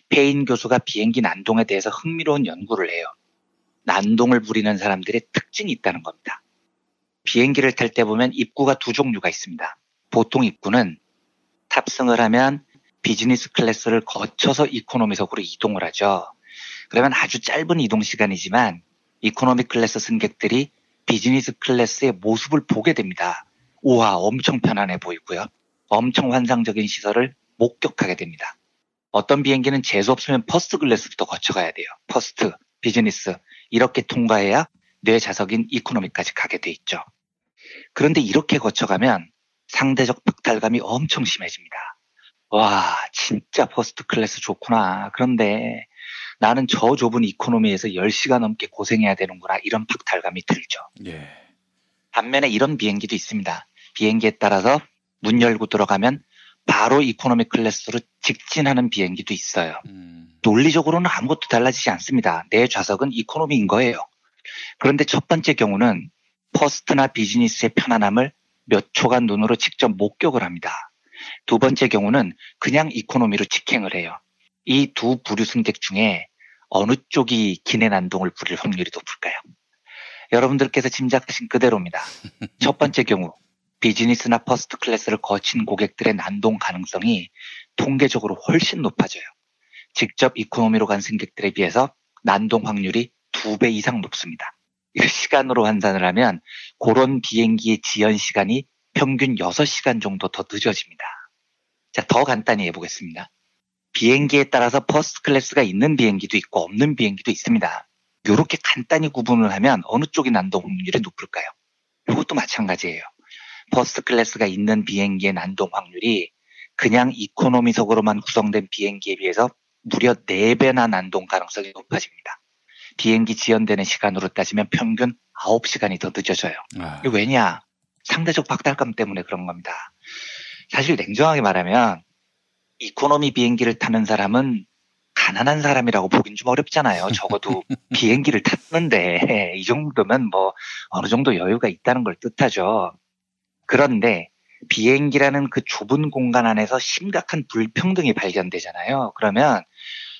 페인 교수가 비행기 난동에 대해서 흥미로운 연구를 해요. 난동을 부리는 사람들의 특징이 있다는 겁니다. 비행기를 탈 때 보면 입구가 두 종류가 있습니다. 보통 입구는 탑승을 하면 비즈니스 클래스를 거쳐서 이코노미석으로 이동을 하죠. 그러면 아주 짧은 이동 시간이지만 이코노미 클래스 승객들이 비즈니스 클래스의 모습을 보게 됩니다. 우와, 엄청 편안해 보이고요. 엄청 환상적인 시설을 목격하게 됩니다. 어떤 비행기는 재수 없으면 퍼스트 클래스부터 거쳐가야 돼요. 퍼스트, 비즈니스 이렇게 통과해야 뇌 좌석인 이코노미까지 가게 돼 있죠. 그런데 이렇게 거쳐가면 상대적 박탈감이 엄청 심해집니다. 와, 진짜 퍼스트 클래스 좋구나. 그런데 나는 저 좁은 이코노미에서 10시간 넘게 고생해야 되는구나. 이런 박탈감이 들죠. 예. 반면에 이런 비행기도 있습니다. 비행기에 따라서 문 열고 들어가면 바로 이코노미 클래스로 직진하는 비행기도 있어요. 논리적으로는 아무것도 달라지지 않습니다. 내 좌석은 이코노미인 거예요. 그런데 첫 번째 경우는 퍼스트나 비즈니스의 편안함을 몇 초간 눈으로 직접 목격을 합니다. 두 번째 경우는 그냥 이코노미로 직행을 해요. 이 두 부류 승객 중에 어느 쪽이 기내 난동을 부릴 확률이 높을까요? 여러분들께서 짐작하신 그대로입니다. 첫 번째 경우 비즈니스나 퍼스트 클래스를 거친 고객들의 난동 가능성이 통계적으로 훨씬 높아져요. 직접 이코노미로 간 승객들에 비해서 난동 확률이 2배 이상 높습니다. 시간으로 환산을 하면 그런 비행기의 지연 시간이 평균 6시간 정도 더 늦어집니다. 자, 더 간단히 해보겠습니다. 비행기에 따라서 퍼스트 클래스가 있는 비행기도 있고 없는 비행기도 있습니다. 이렇게 간단히 구분을 하면 어느 쪽이 난동 확률이 높을까요? 이것도 마찬가지예요. 퍼스트 클래스가 있는 비행기의 난동 확률이 그냥 이코노미석으로만 구성된 비행기에 비해서 무려 4배나 난동 가능성이 높아집니다. 비행기 지연되는 시간으로 따지면 평균 9시간이 더 늦어져요. 왜냐? 상대적 박탈감 때문에 그런 겁니다. 사실 냉정하게 말하면 이코노미 비행기를 타는 사람은 가난한 사람이라고 보긴 좀 어렵잖아요. 적어도 비행기를 탔는데 이 정도면 뭐 어느 정도 여유가 있다는 걸 뜻하죠. 그런데 비행기라는 그 좁은 공간 안에서 심각한 불평등이 발견되잖아요. 그러면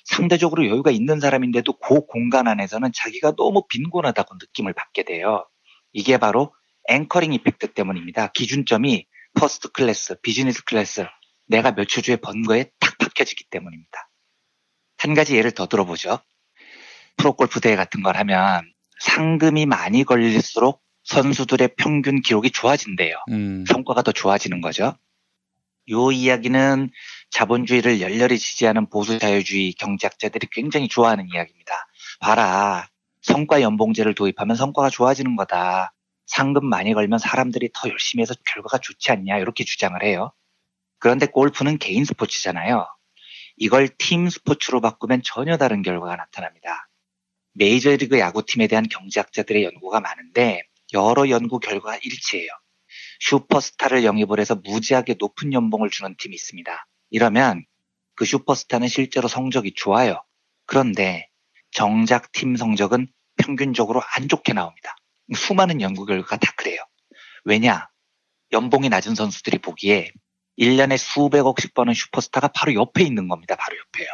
상대적으로 여유가 있는 사람인데도 그 공간 안에서는 자기가 너무 빈곤하다고 느낌을 받게 돼요. 이게 바로 앵커링 이펙트 때문입니다. 기준점이 퍼스트 클래스, 비즈니스 클래스, 내가 몇 초 주에 번 거에 딱 박혀지기 때문입니다. 한 가지 예를 더 들어보죠. 프로골프 대회 같은 걸 하면 상금이 많이 걸릴수록 선수들의 평균 기록이 좋아진대요. 성과가 더 좋아지는 거죠. 이 이야기는 자본주의를 열렬히 지지하는 보수 자유주의 경제학자들이 굉장히 좋아하는 이야기입니다. 봐라, 성과 연봉제를 도입하면 성과가 좋아지는 거다. 상금 많이 걸면 사람들이 더 열심히 해서 결과가 좋지 않냐 이렇게 주장을 해요. 그런데 골프는 개인 스포츠잖아요. 이걸 팀 스포츠로 바꾸면 전혀 다른 결과가 나타납니다. 메이저리그 야구팀에 대한 경제학자들의 연구가 많은데 여러 연구 결과가 일치해요. 슈퍼스타를 영입을 해서 무지하게 높은 연봉을 주는 팀이 있습니다. 이러면 그 슈퍼스타는 실제로 성적이 좋아요. 그런데 정작 팀 성적은 평균적으로 안 좋게 나옵니다. 수많은 연구 결과가 다 그래요. 왜냐? 연봉이 낮은 선수들이 보기에 1년에 수백억씩 버는 슈퍼스타가 바로 옆에 있는 겁니다. 바로 옆에요.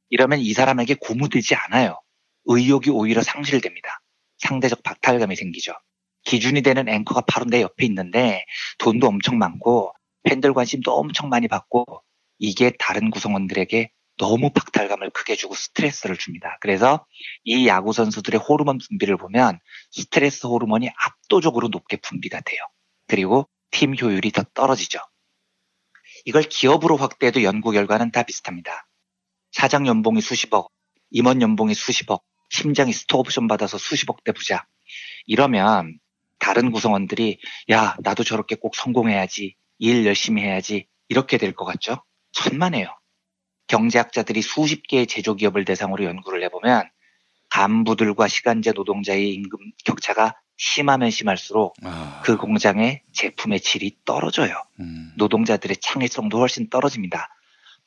이러면 이 사람에게 고무되지 않아요. 의욕이 오히려 상실됩니다. 상대적 박탈감이 생기죠. 기준이 되는 앵커가 바로 내 옆에 있는데 돈도 엄청 많고 팬들 관심도 엄청 많이 받고 이게 다른 구성원들에게 너무 박탈감을 크게 주고 스트레스를 줍니다. 그래서 이 야구 선수들의 호르몬 분비를 보면 스트레스 호르몬이 압도적으로 높게 분비가 돼요. 그리고 팀 효율이 더 떨어지죠. 이걸 기업으로 확대해도 연구 결과는 다 비슷합니다. 사장 연봉이 수십억, 임원 연봉이 수십억, 팀장이 스톡옵션 받아서 수십억대 부자. 이러면 다른 구성원들이 야 나도 저렇게 꼭 성공해야지, 일 열심히 해야지 이렇게 될 것 같죠? 천만에요. 경제학자들이 수십 개의 제조기업을 대상으로 연구를 해보면 간부들과 시간제 노동자의 임금 격차가 심하면 심할수록 그 공장의 제품의 질이 떨어져요. 노동자들의 창의성도 훨씬 떨어집니다.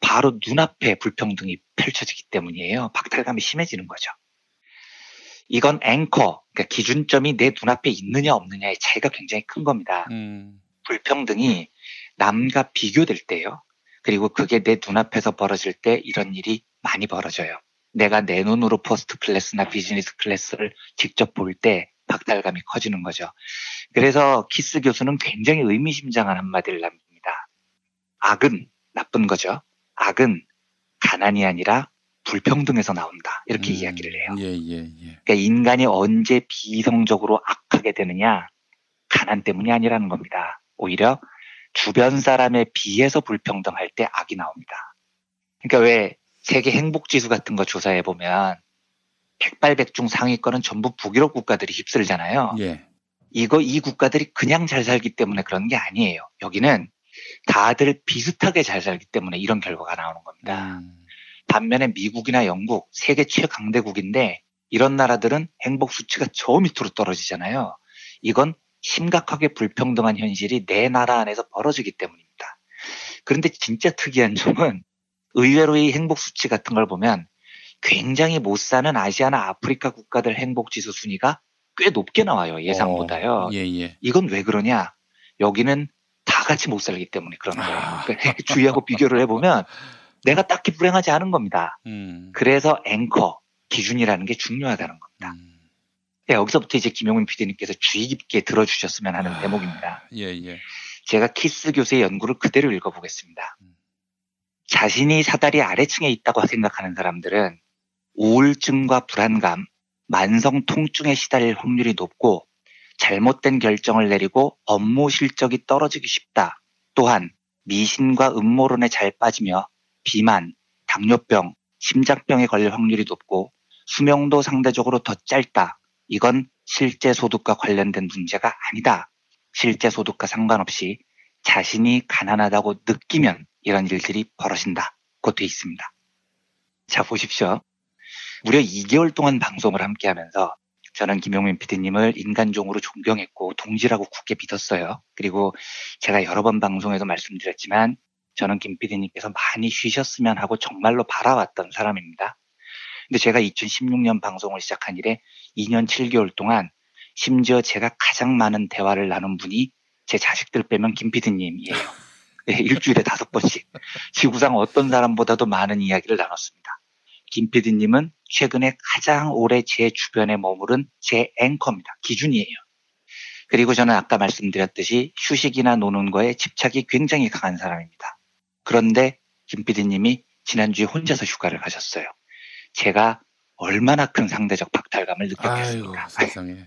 바로 눈앞에 불평등이 펼쳐지기 때문이에요. 박탈감이 심해지는 거죠. 이건 앵커, 그러니까 기준점이 내 눈앞에 있느냐 없느냐의 차이가 굉장히 큰 겁니다. 불평등이 남과 비교될 때요. 그리고 그게 내 눈앞에서 벌어질 때 이런 일이 많이 벌어져요. 내가 내 눈으로 퍼스트 클래스나 비즈니스 클래스를 직접 볼 때 박탈감이 커지는 거죠. 그래서 키스 교수는 굉장히 의미심장한 한마디를 남깁니다. 악은 나쁜 거죠. 악은 가난이 아니라 불평등에서 나온다. 이렇게 이야기를 해요. 그러니까 인간이 언제 비이성적으로 악하게 되느냐? 가난 때문이 아니라는 겁니다. 오히려 주변 사람에 비해서 불평등할 때 악이 나옵니다. 그러니까 왜 세계 행복지수 같은 거 조사해 보면 백발백중 상위권은 전부 북유럽 국가들이 휩쓸잖아요. 이 국가들이 그냥 잘 살기 때문에 그런 게 아니에요. 여기는 다들 비슷하게 잘 살기 때문에 이런 결과가 나오는 겁니다. 반면에 미국이나 영국, 세계 최강대국인데 이런 나라들은 행복 수치가 저 밑으로 떨어지잖아요. 이건 심각하게 불평등한 현실이 내 나라 안에서 벌어지기 때문입니다. 그런데 진짜 특이한 점은 의외로 이 행복 수치 같은 걸 보면 굉장히 못 사는 아시아나 아프리카 국가들 행복지수 순위가 꽤 높게 나와요. 예상보다요. 이건 왜 그러냐? 여기는 다 같이 못 살기 때문에 그런 거예요. 그러니까 주위하고 비교를 해보면 내가 딱히 불행하지 않은 겁니다. 그래서 앵커, 기준이라는 게 중요하다는 겁니다. 여기서부터 이제 김용민 PD님께서 주의 깊게 들어주셨으면 하는 대목입니다. 제가 키스 교수의 연구를 그대로 읽어보겠습니다. 자신이 사다리 아래층에 있다고 생각하는 사람들은 우울증과 불안감, 만성 통증에 시달릴 확률이 높고 잘못된 결정을 내리고 업무 실적이 떨어지기 쉽다. 또한 미신과 음모론에 잘 빠지며 비만, 당뇨병, 심장병에 걸릴 확률이 높고 수명도 상대적으로 더 짧다. 이건 실제 소득과 관련된 문제가 아니다. 실제 소득과 상관없이 자신이 가난하다고 느끼면 이런 일들이 벌어진다. 고 돼 있습니다. 자, 보십시오. 무려 2개월 동안 방송을 함께 하면서 저는 김용민 PD님을 인간종으로 존경했고 동지라고 굳게 믿었어요. 그리고 제가 여러 번 방송에서 말씀드렸지만 저는 김 PD님께서 많이 쉬셨으면 하고 정말로 바라왔던 사람입니다. 근데 제가 2016년 방송을 시작한 이래 2년 7개월 동안 심지어 제가 가장 많은 대화를 나눈 분이 제 자식들 빼면 김 PD님이에요. 네, 일주일에 5번씩. 지구상 어떤 사람보다도 많은 이야기를 나눴습니다. 김 PD님은 최근에 가장 오래 제 주변에 머무른 제 앵커입니다. 기준이에요. 그리고 저는 아까 말씀드렸듯이 휴식이나 노는 거에 집착이 굉장히 강한 사람입니다. 그런데 김 PD님이 지난주에 혼자서 휴가를 가셨어요. 제가 얼마나 큰 상대적 박탈감을 느꼈겠습니까? 아이고, 세상에.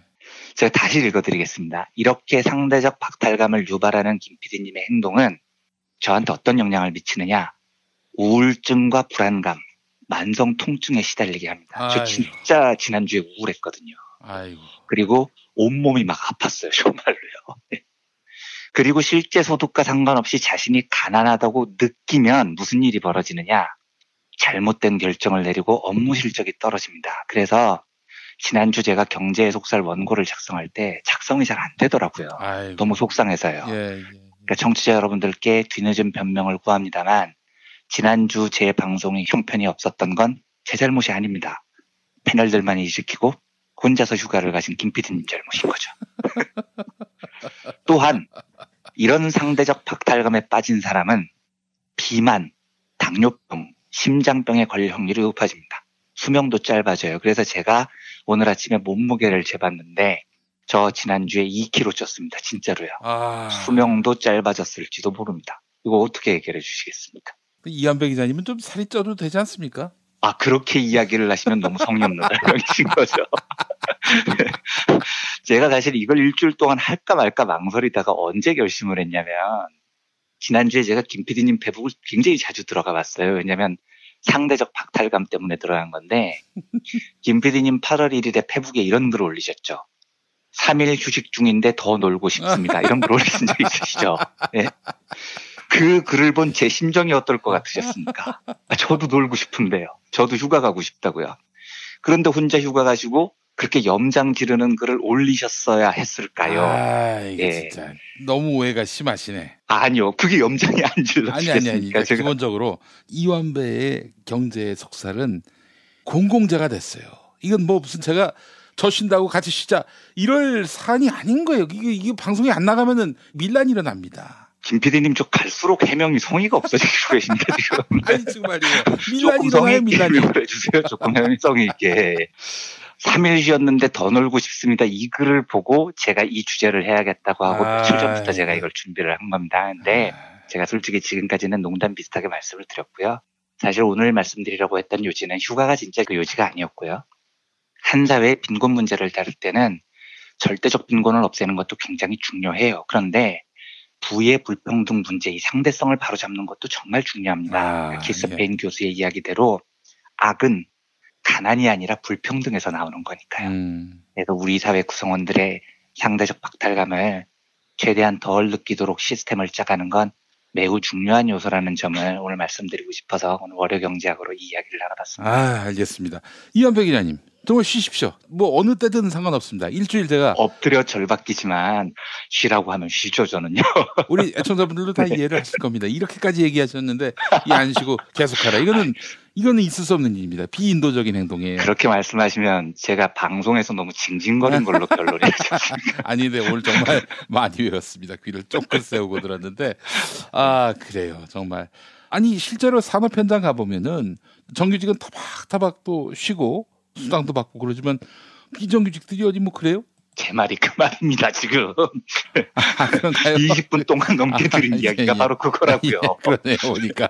제가 다시 읽어드리겠습니다. 이렇게 상대적 박탈감을 유발하는 김 PD님의 행동은 저한테 어떤 영향을 미치느냐? 우울증과 불안감, 만성 통증에 시달리게 합니다. 저 진짜 지난주에 우울했거든요. 그리고 온몸이 막 아팠어요. 정말로요. 그리고 실제 소득과 상관없이 자신이 가난하다고 느끼면 무슨 일이 벌어지느냐? 잘못된 결정을 내리고 업무 실적이 떨어집니다. 그래서 지난주 제가 경제의 속살 원고를 작성할 때 작성이 잘 안 되더라고요. 아이고. 너무 속상해서요. 그러니까 청취자 여러분들께 뒤늦은 변명을 구합니다만 지난주 제 방송이 형편이 없었던 건 제 잘못이 아닙니다. 패널들만 일시키고 혼자서 휴가를 가신 김 PD님 잘못인 거죠. 또한 이런 상대적 박탈감에 빠진 사람은 비만, 당뇨병, 심장병에 걸릴 확률이 높아집니다. 수명도 짧아져요. 그래서 제가 오늘 아침에 몸무게를 재봤는데 저 지난주에 2kg 쪘습니다. 진짜로요. 수명도 짧아졌을지도 모릅니다. 이거 어떻게 해결해 주시겠습니까? 이한배 기자님은 좀 살이 쪄도 되지 않습니까? 그렇게 이야기를 하시면 너무 성의 없는 사람이신 거죠. 제가 사실 이걸 일주일 동안 할까 말까 망설이다가 언제 결심을 했냐면 지난주에 제가 김 PD님 페북을 굉장히 자주 들어가 봤어요. 왜냐면 상대적 박탈감 때문에 들어간 건데 김 PD님 8월 1일에 페북에 이런 글을 올리셨죠. 3일 휴식 중인데 더 놀고 싶습니다. 이런 글 올리신 적 있으시죠? 네. 그 글을 본 제 심정이 어떨 것 같으셨습니까? 저도 놀고 싶은데요. 저도 휴가 가고 싶다고요. 그런데 혼자 휴가 가시고 그렇게 염장 지르는 글을 올리셨어야 했을까요? 이게 진짜 너무 오해가 심하시네. 아니요. 그게 염장이 안 질러지겠습니까? 아니. 기본적으로 이완배의 경제의 속살은 공공재가 됐어요. 이건 뭐 무슨 제가 저 쉰다고 같이 쉬자 이럴 사안이 아닌 거예요. 이게 방송에 안 나가면은 밀란이 일어납니다. 김 PD님 저 갈수록 해명이 성의가 없어지고 계신데 지금. 아니 정말이에요. 밀란이 일어나요. 밀란이. 해주세요. 조금 해명성의 있게. 3일 쉬었는데 더 놀고 싶습니다. 이 글을 보고 제가 이 주제를 해야겠다고 하고 며칠 전부터 제가 이걸 준비를 한 겁니다. 근데 제가 솔직히 지금까지는 농담 비슷하게 말씀을 드렸고요. 사실 오늘 말씀드리려고 했던 요지는 휴가가 진짜 그 요지가 아니었고요. 한 사회의 빈곤 문제를 다룰 때는 절대적 빈곤을 없애는 것도 굉장히 중요해요. 그런데 부의 불평등 문제, 이 상대성을 바로잡는 것도 정말 중요합니다. 키스페인 교수의 이야기대로 악은 가난이 아니라 불평등에서 나오는 거니까요. 그래서 우리 사회 구성원들의 상대적 박탈감을 최대한 덜 느끼도록 시스템을 짜가는 건 매우 중요한 요소라는 점을 오늘 말씀드리고 싶어서 오늘 월요경제학으로 이 이야기를 나눠봤습니다. 알겠습니다. 이한배 기자님, 정말 쉬십시오. 뭐 어느 때든 상관없습니다. 일주일 제가 엎드려 절박이지만 쉬라고 하면 쉬죠, 저는요. 우리 애청자분들도 다 이해를 하실 겁니다. 이렇게까지 얘기하셨는데 이 안 쉬고 계속하라. 이거는 있을 수 없는 일입니다. 비인도적인 행동이에요. 그렇게 말씀하시면 제가 방송에서 너무 징징거린 걸로 결론이 나셨습니다. 아닌데 오늘 정말 많이 외웠습니다. 귀를 쫑긋 세우고 들었는데 그래요. 정말. 아니 실제로 산업 현장 가보면은 정규직은 타박타박 또 쉬고 수당도 받고 그러지만 비정규직들이 어디 뭐 그래요? 제 말이 그 말입니다 지금. 그런가요? 20분 동안 넘게 들은 이야기가 바로 그거라고요. 그러네요 보니까.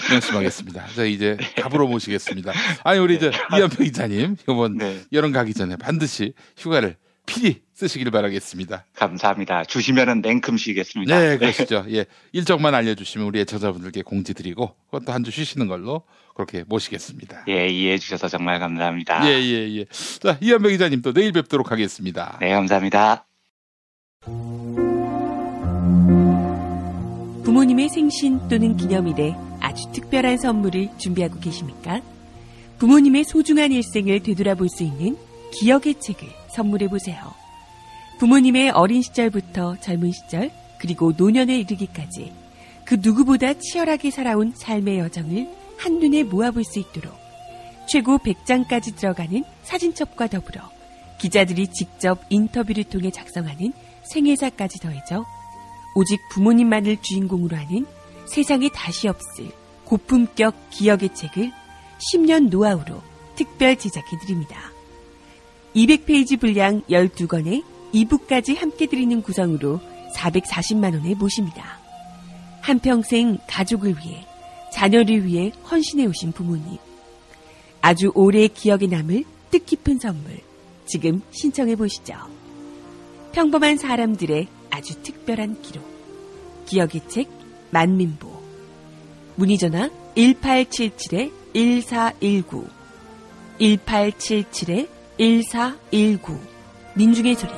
명심하겠습니다. 자 이제 답으로 모시겠습니다. 아니 우리 이제 이한배 기자님 이번 여름 가기 전에 반드시 휴가를 필히 쓰시길 바라겠습니다. 감사합니다. 주시면은 냉큼 쉬겠습니다. 네, 그러시죠. 예, 일정만 알려주시면 우리 애청자분들께 공지드리고 그것도 한 주 쉬시는 걸로 그렇게 모시겠습니다. 예, 이해해 주셔서 정말 감사합니다. 예. 자, 이한배 기자님 또 내일 뵙도록 하겠습니다. 네, 감사합니다. 부모님의 생신 또는 기념일에 아주 특별한 선물을 준비하고 계십니까? 부모님의 소중한 일생을 되돌아볼 수 있는 기억의 책을 선물해보세요. 부모님의 어린 시절부터 젊은 시절 그리고 노년에 이르기까지 그 누구보다 치열하게 살아온 삶의 여정을 한눈에 모아볼 수 있도록 최고 100장까지 들어가는 사진첩과 더불어 기자들이 직접 인터뷰를 통해 작성하는 생애사까지 더해져 오직 부모님만을 주인공으로 하는 세상에 다시 없을 고품격 기억의 책을 10년 노하우로 특별 제작해드립니다. 200페이지 분량 12권에 2부까지 함께 드리는 구성으로 440만 원에 모십니다. 한평생 가족을 위해 자녀를 위해 헌신해 오신 부모님. 아주 오래 기억에 남을 뜻깊은 선물. 지금 신청해 보시죠. 평범한 사람들의 아주 특별한 기록. 기억의 책 만민보. 문의전화 1877-1419 1877-1419 민중의 소리.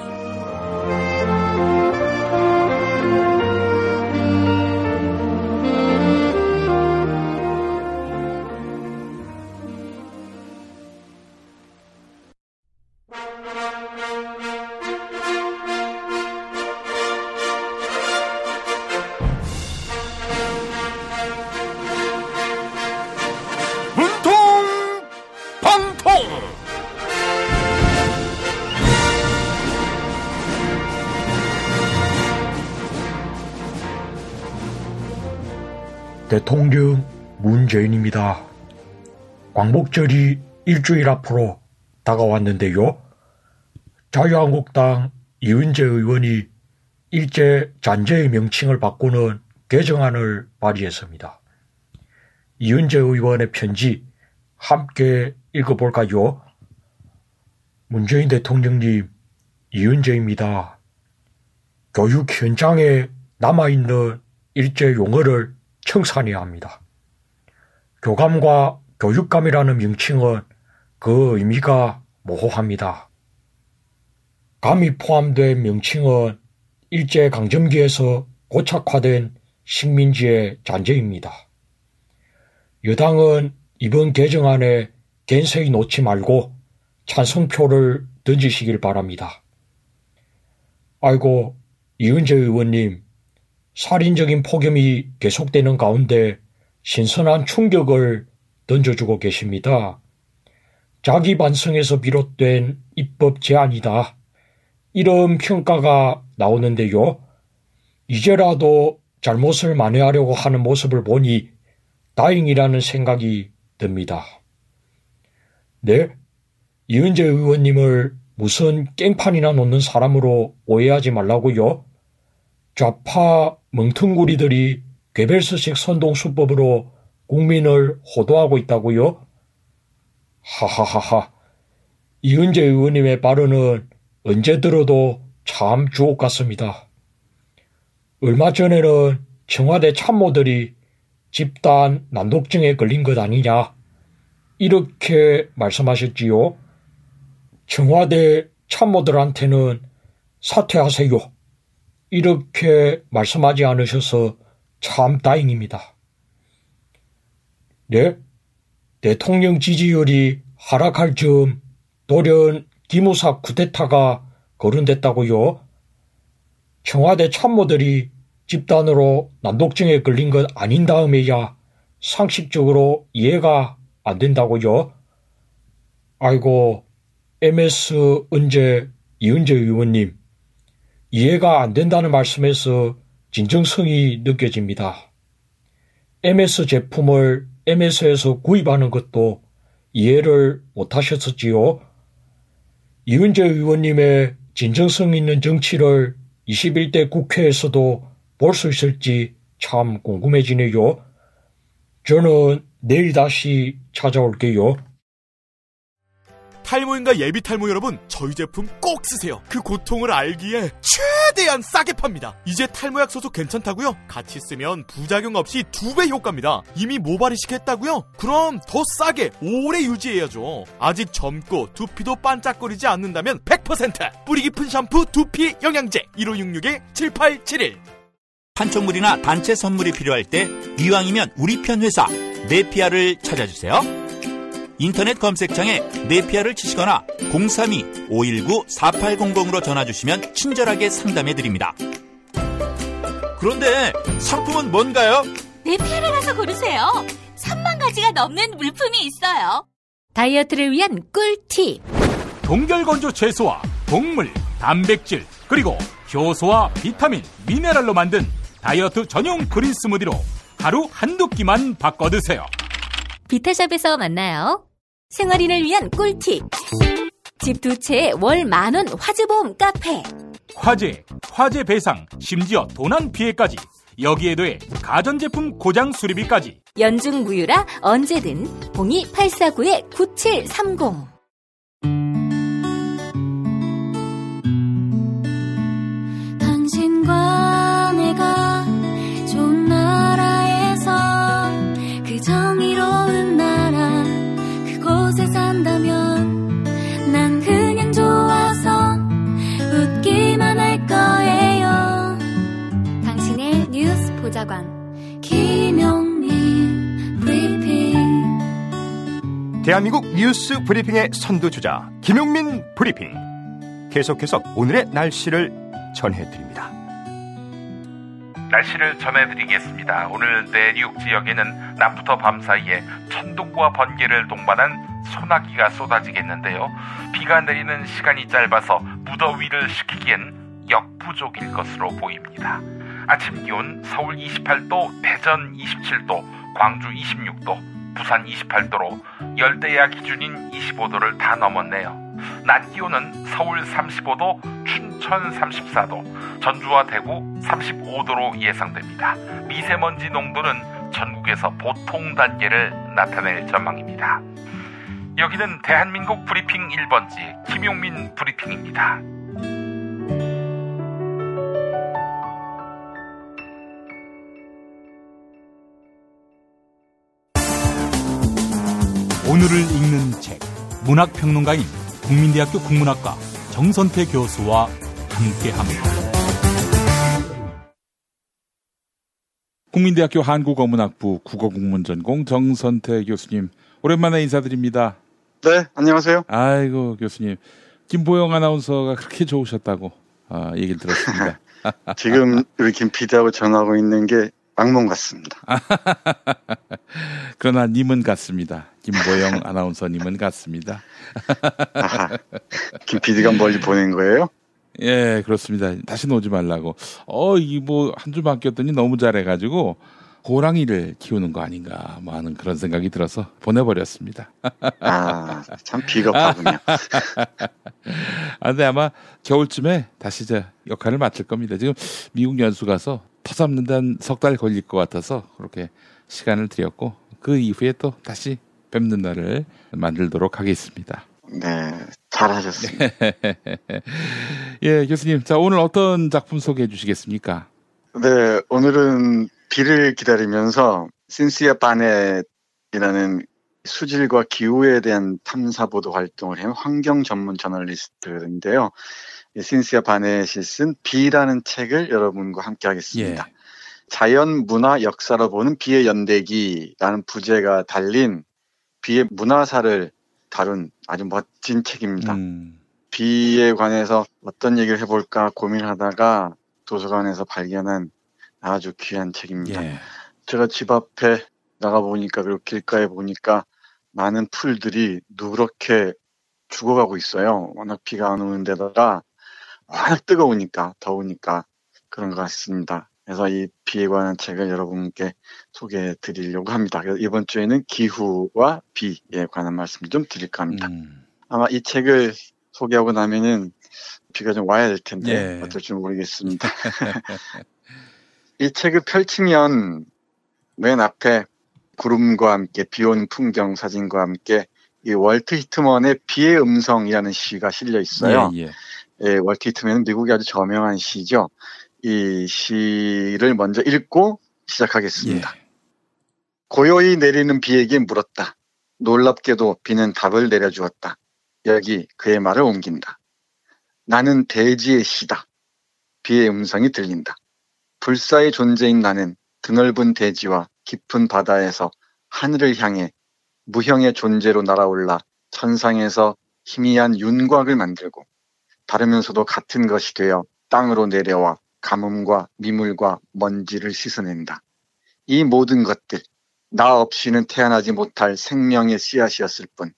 대통령 문재인입니다. 광복절이 일주일 앞으로 다가왔는데요. 자유한국당 이은재 의원이 일제 잔재의 명칭을 바꾸는 개정안을 발의했습니다. 이은재 의원의 편지 함께 읽어볼까요? 문재인 대통령님, 이은재입니다. 교육 현장에 남아있는 일제 용어를 청산해야 합니다. 교감과 교육감이라는 명칭은 그 의미가 모호합니다. 감이 포함된 명칭은 일제강점기에서 고착화된 식민지의 잔재입니다. 여당은 이번 개정안에 갠세이 놓지 말고 찬성표를 던지시길 바랍니다. 아이고, 이은재 의원님, 살인적인 폭염이 계속되는 가운데 신선한 충격을 던져주고 계십니다. 자기 반성에서 비롯된 입법 제안이다. 이런 평가가 나오는데요. 이제라도 잘못을 만회하려고 하는 모습을 보니 다행이라는 생각이 듭니다. 네, 이은재 의원님을 무슨 깽판이나 놓는 사람으로 오해하지 말라고요. 좌파 멍텅구리들이 괴벨스식 선동수법으로 국민을 호도하고 있다고요? 하하하하. 이은재 의원님의 발언은 언제 들어도 참 주옥 같습니다. 얼마 전에는 청와대 참모들이 집단 난독증에 걸린 것 아니냐, 이렇게 말씀하셨지요. 청와대 참모들한테는 사퇴하세요, 이렇게 말씀하지 않으셔서 참 다행입니다. 네, 대통령 지지율이 하락할 즈음 돌연 기무사 쿠데타가 거론됐다고요? 청와대 참모들이 집단으로 난독증에 걸린 것 아닌 다음에야 상식적으로 이해가 안 된다고요? 아이고, MS 은재 이은재 의원님, 이해가 안 된다는 말씀에서 진정성이 느껴집니다. MS 제품을 MS에서 구입하는 것도 이해를 못하셨었지요. 이은재 의원님의 진정성 있는 정치를 21대 국회에서도 볼 수 있을지 참 궁금해지네요. 저는 내일 다시 찾아올게요. 탈모인가 예비 탈모 여러분, 저희 제품 꼭 쓰세요. 그 고통을 알기에 최대한 싸게 팝니다. 이제 탈모약 소속 괜찮다고요? 같이 쓰면 부작용 없이 2배 효과입니다. 이미 모발 이식했다고요? 그럼 더 싸게 오래 유지해야죠. 아직 젊고 두피도 반짝거리지 않는다면 100% 뿌리 깊은 샴푸 두피 영양제 1566-7871. 판촉물이나 단체 선물이 필요할 때 이왕이면 우리 편 회사 네피아를 찾아주세요. 인터넷 검색창에 네피아를 치시거나 032-519-4800으로 전화주시면 친절하게 상담해드립니다. 그런데 상품은 뭔가요? 네피아를 가서 고르세요. 3만 가지가 넘는 물품이 있어요. 다이어트를 위한 꿀팁. 동결건조 채소와 동물, 단백질, 그리고 효소와 비타민, 미네랄로 만든 다이어트 전용 그린 스무디로 하루 한두 끼만 바꿔 드세요. 비타샵에서 만나요. 생활인을 위한 꿀팁. 집 2채에 월 10,000원 화재보험 카페. 화재 배상, 심지어 도난 피해까지. 여기에 더해 가전제품 고장 수리비까지. 연중 무휴라 언제든 02849-9730. 당신과 내가 좋은 나라에서 그 정의로운 나라 그곳에 산다면 난 그냥 좋아서 웃기만 할 거예요. 당신의 뉴스 보좌관 김용민 브리핑. 대한민국 뉴스 브리핑의 선두주자 김용민 브리핑. 계속해서 오늘의 날씨를 전해드립니다. 날씨를 전해드리겠습니다. 오늘 내륙 지역에는 낮부터 밤 사이에 천둥과 번개를 동반한 소나기가 쏟아지겠는데요. 비가 내리는 시간이 짧아서 무더위를 식히기엔 역부족일 것으로 보입니다. 아침 기온 서울 28도, 대전 27도, 광주 26도, 부산 28도로 열대야 기준인 25도를 다 넘었네요. 낮 기온은 서울 35도, 춘천 34도, 전주와 대구 35도로 예상됩니다. 미세먼지 농도는 전국에서 보통 단계를 나타낼 전망입니다. 여기는 대한민국 브리핑 1번지 김용민 브리핑입니다. 오늘을 읽는 책, 문학평론가인 국민대학교 국문학과 정선태 교수와 함께합니다. 국민대학교 한국어문학부 국어국문전공 정선태 교수님, 오랜만에 인사드립니다. 네, 안녕하세요. 아이고, 교수님. 김보영 아나운서가 그렇게 좋으셨다고 얘기를 들었습니다. 지금 우리 김 PD하고 전화하고 있는 게 악몽 같습니다. 그러나 님은 같습니다. 김보영 아나운서님은 같습니다. 김 PD가 멀리 보낸 거예요? 예, 그렇습니다. 다시는 오지 말라고. 이 한 주 맡겼더니 너무 잘해가지고 호랑이를 키우는 거 아닌가 하는 그런 생각이 들어서 보내버렸습니다. 참 비겁하군요. 근데 아마 겨울쯤에 다시 제 역할을 맡을 겁니다. 지금 미국 연수 가서 터잡는 데한 석 달 걸릴 것 같아서 그렇게 시간을 드렸고 그 이후에 또 다시 뵙는 날을 만들도록 하겠습니다. 네, 잘하셨습니다. 예, 교수님. 자, 오늘 어떤 작품 소개해 주시겠습니까? 네, 오늘은 비를 기다리면서 신시아 바넷이라는 수질과 기후에 대한 탐사보도 활동을 해온 환경 전문 저널리스트인데요. 신시아 바넷이 쓴 비라는 책을 여러분과 함께 하겠습니다. 예. 자연, 문화, 역사로 보는 비의 연대기라는 부제가 달린 비의 문화사를 다룬 아주 멋진 책입니다. 비에 관해서 어떤 얘기를 해볼까 고민하다가 도서관에서 발견한 아주 귀한 책입니다. 예. 제가 집 앞에 나가보니까 그리고 길가에 보니까 많은 풀들이 누렇게 죽어가고 있어요. 워낙 비가 안 오는 데다가 워낙 뜨거우니까 더우니까 그런 것 같습니다. 그래서 이 비에 관한 책을 여러분께 소개해 드리려고 합니다. 그래서 이번 주에는 기후와 비에 관한 말씀을 좀 드릴까 합니다. 아마 이 책을 소개하고 나면은 비가 좀 와야 될 텐데 어떨지 모르겠습니다. 이 책을 펼치면 맨 앞에 구름과 함께 비 오는 풍경 사진과 함께 이 월트 히트먼의 비의 음성이라는 시가 실려 있어요. 월트 히트먼은 미국의 아주 저명한 시죠. 이 시를 먼저 읽고 시작하겠습니다. 고요히 내리는 비에게 물었다. 놀랍게도 비는 답을 내려주었다. 여기 그의 말을 옮긴다. 나는 대지의 시다. 비의 음성이 들린다. 불사의 존재인 나는 드넓은 대지와 깊은 바다에서 하늘을 향해 무형의 존재로 날아올라 천상에서 희미한 윤곽을 만들고 다르면서도 같은 것이 되어 땅으로 내려와 가뭄과 미물과 먼지를 씻어낸다. 이 모든 것들, 나 없이는 태어나지 못할 생명의 씨앗이었을 뿐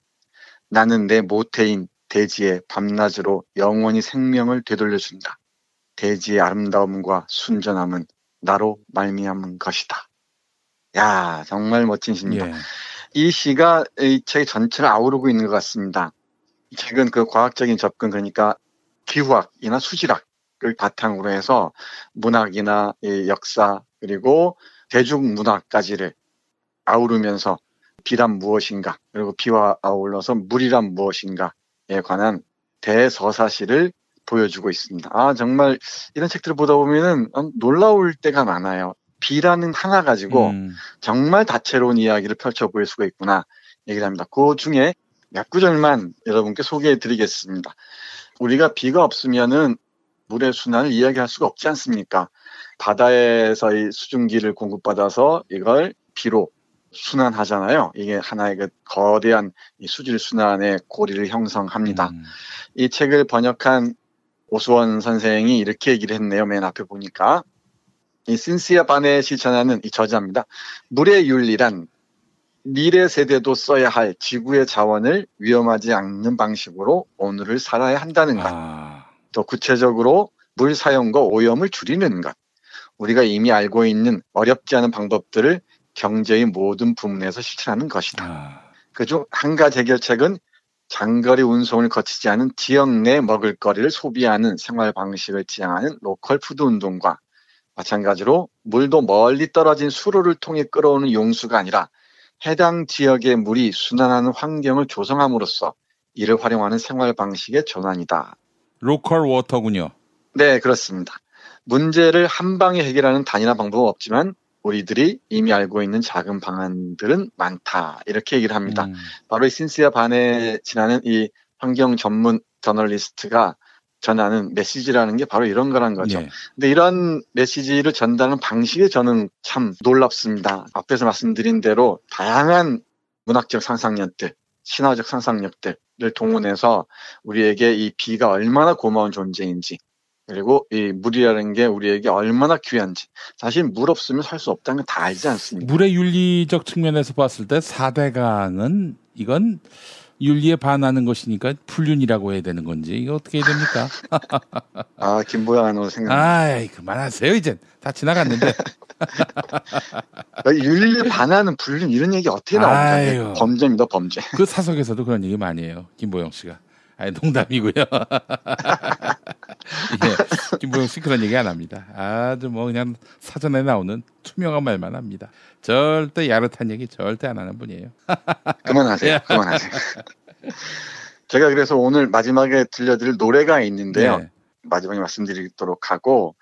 나는 내 모태인 대지의 밤낮으로 영원히 생명을 되돌려준다. 대지의 아름다움과 순전함은 나로 말미암은 것이다. 야, 정말 멋진 시입니다. 이 시가 이 책 전체를 아우르고 있는 것 같습니다. 이 책은 그 과학적인 접근, 그러니까 기후학이나 수질학을 바탕으로 해서 문학이나 역사 그리고 대중문화까지를 아우르면서 비란 무엇인가, 그리고 비와 아울러서 물이란 무엇인가에 관한 대서사시를 보여주고 있습니다. 정말 이런 책들을 보다 보면은 놀라울 때가 많아요. 비라는 하나 가지고 정말 다채로운 이야기를 펼쳐 보일 수가 있구나 얘기를 합니다. 그 중에 몇 구절만 여러분께 소개해 드리겠습니다. 우리가 비가 없으면은 물의 순환을 이야기할 수가 없지 않습니까? 바다에서 이 수증기를 공급받아서 이걸 비로 순환하잖아요. 이게 하나의 그 거대한 이 수질 순환의 고리를 형성합니다. 이 책을 번역한 오수원 선생이 이렇게 얘기를 했네요. 맨 앞에 보니까. 이 신시아 바넷이 전하는 이 저자입니다. 물의 윤리란 미래 세대도 써야 할 지구의 자원을 위험하지 않는 방식으로 오늘을 살아야 한다는 것. 더 구체적으로 물 사용과 오염을 줄이는 것. 우리가 이미 알고 있는 어렵지 않은 방법들을 경제의 모든 부문에서 실천하는 것이다. 그중 한 가지 해결책은 장거리 운송을 거치지 않은 지역 내 먹을거리를 소비하는 생활 방식을 지향하는 로컬 푸드 운동과 마찬가지로 물도 멀리 떨어진 수로를 통해 끌어오는 용수가 아니라 해당 지역의 물이 순환하는 환경을 조성함으로써 이를 활용하는 생활 방식의 전환이다. 로컬 워터군요. 네, 그렇습니다. 문제를 한 방에 해결하는 단일한 방법은 없지만 우리들이 이미 알고 있는 작은 방안들은 많다. 이렇게 얘기를 합니다. 바로 이 신시아 바네치라는 이 환경 전문 저널리스트가 전하는 메시지라는 게 바로 이런 거란 거죠. 네. 근데 이런 메시지를 전달하는 방식이 저는 참 놀랍습니다. 앞에서 말씀드린 대로 다양한 문학적 상상력들, 신화적 상상력들을 동원해서 우리에게 이 비가 얼마나 고마운 존재인지, 그리고 이 물이라는 게 우리에게 얼마나 귀한지. 사실 물 없으면 살 수 없다는 건 다 알지 않습니까? 물의 윤리적 측면에서 봤을 때 4대강은 이건 윤리에 반하는 것이니까 불륜이라고 해야 되는 건지 이거 어떻게 해야 됩니까? 아, 김보영 아나운서 생각. 아이, 그만하세요 이제 다 지나갔는데. 윤리에 반하는 불륜 이런 얘기 어떻게 나옵니까? 범죄입니다, 범죄. 그 사석에서도 그런 얘기 많이 해요, 김보영 씨가. 아니, 농담이고요. 예, 김보영 씨 그런 얘기 안 합니다. 아주 뭐 그냥 사전에 나오는 투명한 말만 합니다. 절대 야릇한 얘기 절대 안 하는 분이에요. 그만하세요. 그만하세요. 제가 그래서 오늘 마지막에 들려드릴 노래가 있는데요. 네. 마지막에 말씀드리도록 하고,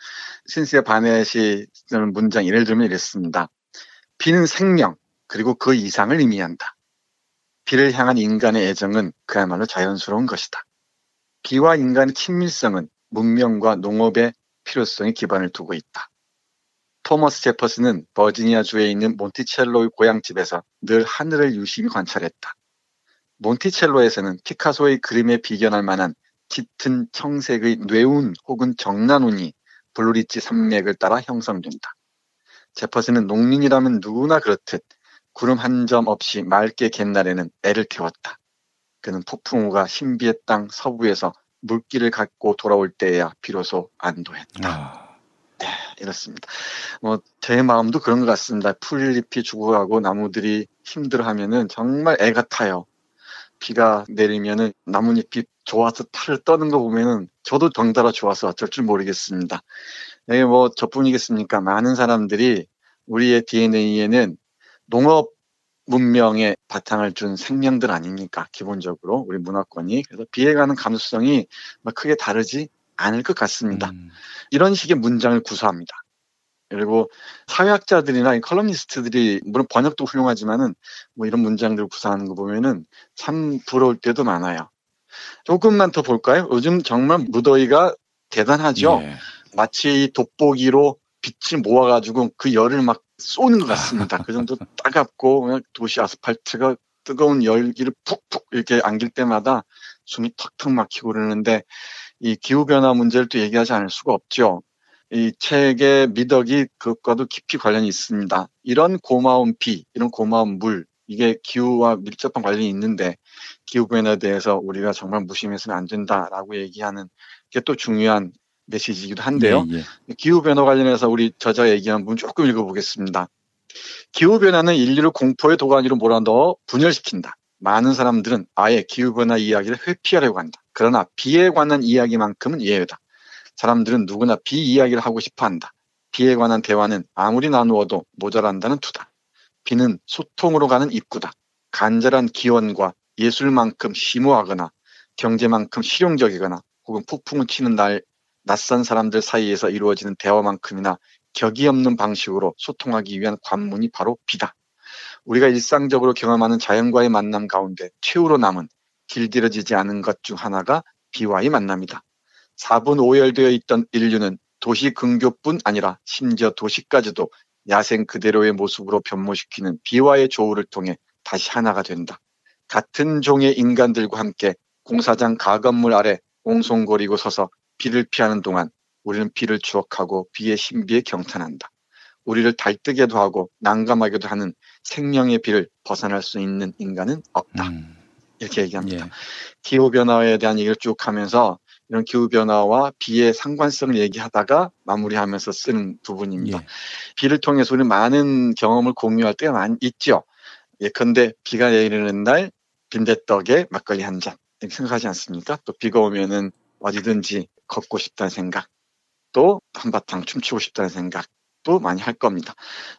신시아 바넷이 쓰는 문장 예를 들면 이랬습니다. 비는 생명 그리고 그 이상을 의미한다. 비를 향한 인간의 애정은 그야말로 자연스러운 것이다. 비와 인간의 친밀성은 문명과 농업의 필요성에 기반을 두고 있다. 토머스 제퍼슨은 버지니아주에 있는 몬티첼로의 고향집에서 늘 하늘을 유심히 관찰했다. 몬티첼로에서는 피카소의 그림에 비견할 만한 짙은 청색의 뇌운 혹은 정난운이 블루리치 산맥을 따라 형성된다. 제퍼슨은 농민이라면 누구나 그렇듯 구름 한 점 없이 맑게 갯날에는 애를 태웠다. 그는 폭풍우가 신비의 땅 서부에서 물길을 갖고 돌아올 때에야 비로소 안도했다. 네, 이렇습니다. 제 마음도 그런 것 같습니다. 풀잎이 죽어가고 나무들이 힘들어하면은 정말 애 같아요. 비가 내리면은 나뭇잎이 좋아서 팔을 떠는 거 보면은 저도 덩달아 좋아서 어쩔 줄 모르겠습니다. 네, 저뿐이겠습니까? 많은 사람들이 우리의 DNA에는 농업 문명의 바탕을 준 생명들 아닙니까? 기본적으로 우리 문화권이. 그래서 비에 가는 감수성이 크게 다르지 않을 것 같습니다. 이런 식의 문장을 구사합니다. 그리고 사회학자들이나 컬럼니스트들이 물론 번역도 훌륭하지만은 이런 문장들을 구사하는 거 보면은 참 부러울 때도 많아요. 조금만 더 볼까요? 요즘 정말 무더위가 대단하죠. 예. 마치 돋보기로 빛을 모아가지고 그 열을 막 쏘는 것 같습니다. 그 정도 따갑고 그냥 도시 아스팔트가 뜨거운 열기를 푹푹 이렇게 안길 때마다 숨이 턱턱 막히고 그러는데 이 기후변화 문제를 또 얘기하지 않을 수가 없죠. 이 책의 미덕이 그것과도 깊이 관련이 있습니다. 이런 고마운 비, 이런 고마운 물, 이게 기후와 밀접한 관련이 있는데 기후변화에 대해서 우리가 정말 무심해서는 안 된다라고 얘기하는 게 또 중요한 메시지이기도 한데요. 예, 예. 기후변화 관련해서 우리 저자 얘기한 부분 조금 읽어보겠습니다. 기후변화는 인류를 공포의 도가니로 몰아넣어 분열시킨다. 많은 사람들은 아예 기후변화 이야기를 회피하려고 한다. 그러나 비에 관한 이야기만큼은 예외다. 사람들은 누구나 비 이야기를 하고 싶어한다. 비에 관한 대화는 아무리 나누어도 모자란다는 투다. 비는 소통으로 가는 입구다. 간절한 기원과 예술만큼 심오하거나 경제만큼 실용적이거나 혹은 폭풍을 치는 날 낯선 사람들 사이에서 이루어지는 대화만큼이나 격이 없는 방식으로 소통하기 위한 관문이 바로 비다. 우리가 일상적으로 경험하는 자연과의 만남 가운데 최후로 남은 길들여지지 않은 것 중 하나가 비와의 만남이다. 4분 오열되어 있던 인류는 도시 근교뿐 아니라 심지어 도시까지도 야생 그대로의 모습으로 변모시키는 비와의 조우를 통해 다시 하나가 된다. 같은 종의 인간들과 함께 공사장 가건물 아래 옹송거리고 서서 비를 피하는 동안 우리는 비를 추억하고 비의 신비에 경탄한다. 우리를 달뜨게도 하고 난감하게도 하는 생명의 비를 벗어날 수 있는 인간은 없다. 이렇게 얘기합니다. 예. 기후변화에 대한 얘기를 쭉 하면서 이런 기후변화와 비의 상관성을 얘기하다가 마무리하면서 쓰는 부분입니다. 예. 비를 통해서 우리 많은 경험을 공유할 때가 많이 있죠. 예컨대 비가 내리는 날 빈대떡에 막걸리 한 잔 이렇게 생각하지 않습니까? 또 비가 오면은 어디든지 걷고 싶다는 생각, 또 한바탕 춤추고 싶다는 생각도 많이 할 겁니다.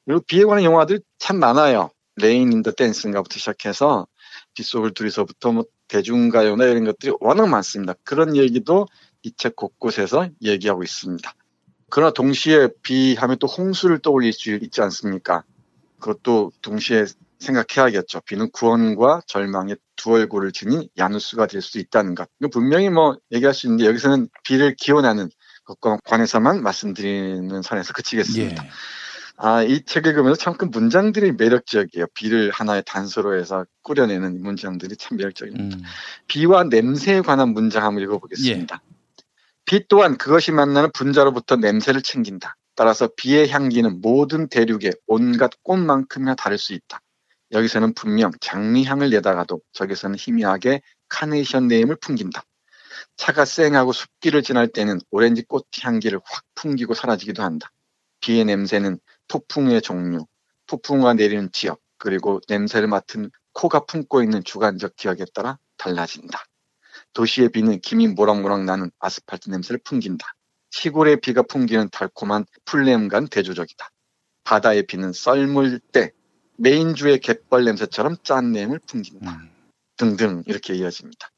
그리고 비에 관한 영화들 참 많아요. 레인 인 더 댄스인가부터 시작해서 빗속을 둘이서부터 뭐 대중가요나 이런 것들이 워낙 많습니다. 그런 얘기도 이 책 곳곳에서 얘기하고 있습니다. 그러나 동시에 비하면 또 홍수를 떠올릴 수 있지 않습니까? 그것도 동시에 생각해야겠죠. 비는 구원과 절망의 두 얼굴을 지닌 야누스가 될 수 있다는 것. 분명히 뭐 얘기할 수 있는데 여기서는 비를 기원하는 것과 관해서만 말씀드리는 선에서 그치겠습니다. 예. 이 책을 읽으면서 참 그 문장들이 매력적이에요. 비를 하나의 단서로 해서 꾸려내는 문장들이 참 매력적입니다. 비와 냄새에 관한 문장 한번 읽어보겠습니다. 예. 비 또한 그것이 만나는 분자로부터 냄새를 챙긴다. 따라서 비의 향기는 모든 대륙의 온갖 꽃만큼이나 다를 수 있다. 여기서는 분명 장미향을 내다가도 저기서는 희미하게 카네이션 내음을 풍긴다. 차가 쌩하고 숲길을 지날 때는 오렌지 꽃 향기를 확 풍기고 사라지기도 한다. 비의 냄새는 폭풍의 종류, 폭풍우가 내리는 지역, 그리고 냄새를 맡은 코가 품고 있는 주관적 기억에 따라 달라진다. 도시의 비는 김이 모락모락 나는 아스팔트 냄새를 풍긴다. 시골의 비가 풍기는 달콤한 풀냄과는 대조적이다. 바다의 비는 썰물 때 메인주의 갯벌 냄새처럼 짠 냄을 풍긴다. 등등 이렇게 이어집니다.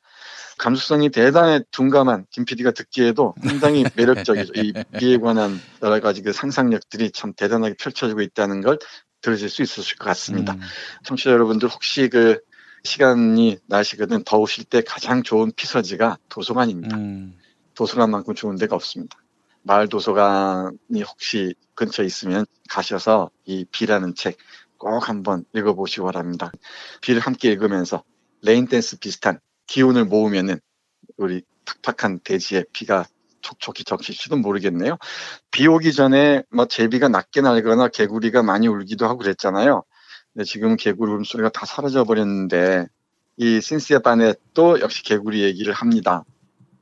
감수성이 대단히 둔감한 김 PD가 듣기에도 상당히 매력적이죠. 이 비에 관한 여러 가지 그 상상력들이 참 대단하게 펼쳐지고 있다는 걸 들으실 수 있으실 것 같습니다. 청취자 여러분들 혹시 그 시간이 나시거든 더우실 때 가장 좋은 피서지가 도서관입니다. 도서관만큼 좋은 데가 없습니다. 마을 도서관이 혹시 근처에 있으면 가셔서 이 비라는 책 꼭 한번 읽어보시기 바랍니다. 비를 함께 읽으면서 레인댄스 비슷한 기운을 모으면은 우리 탁탁한 대지에 비가 촉촉히 적실지도 모르겠네요. 비 오기 전에 뭐 제비가 낮게 날거나 개구리가 많이 울기도 하고 그랬잖아요. 근데 지금 개구리 울음소리가 다 사라져 버렸는데 이 신시아 바넷도 역시 개구리 얘기를 합니다.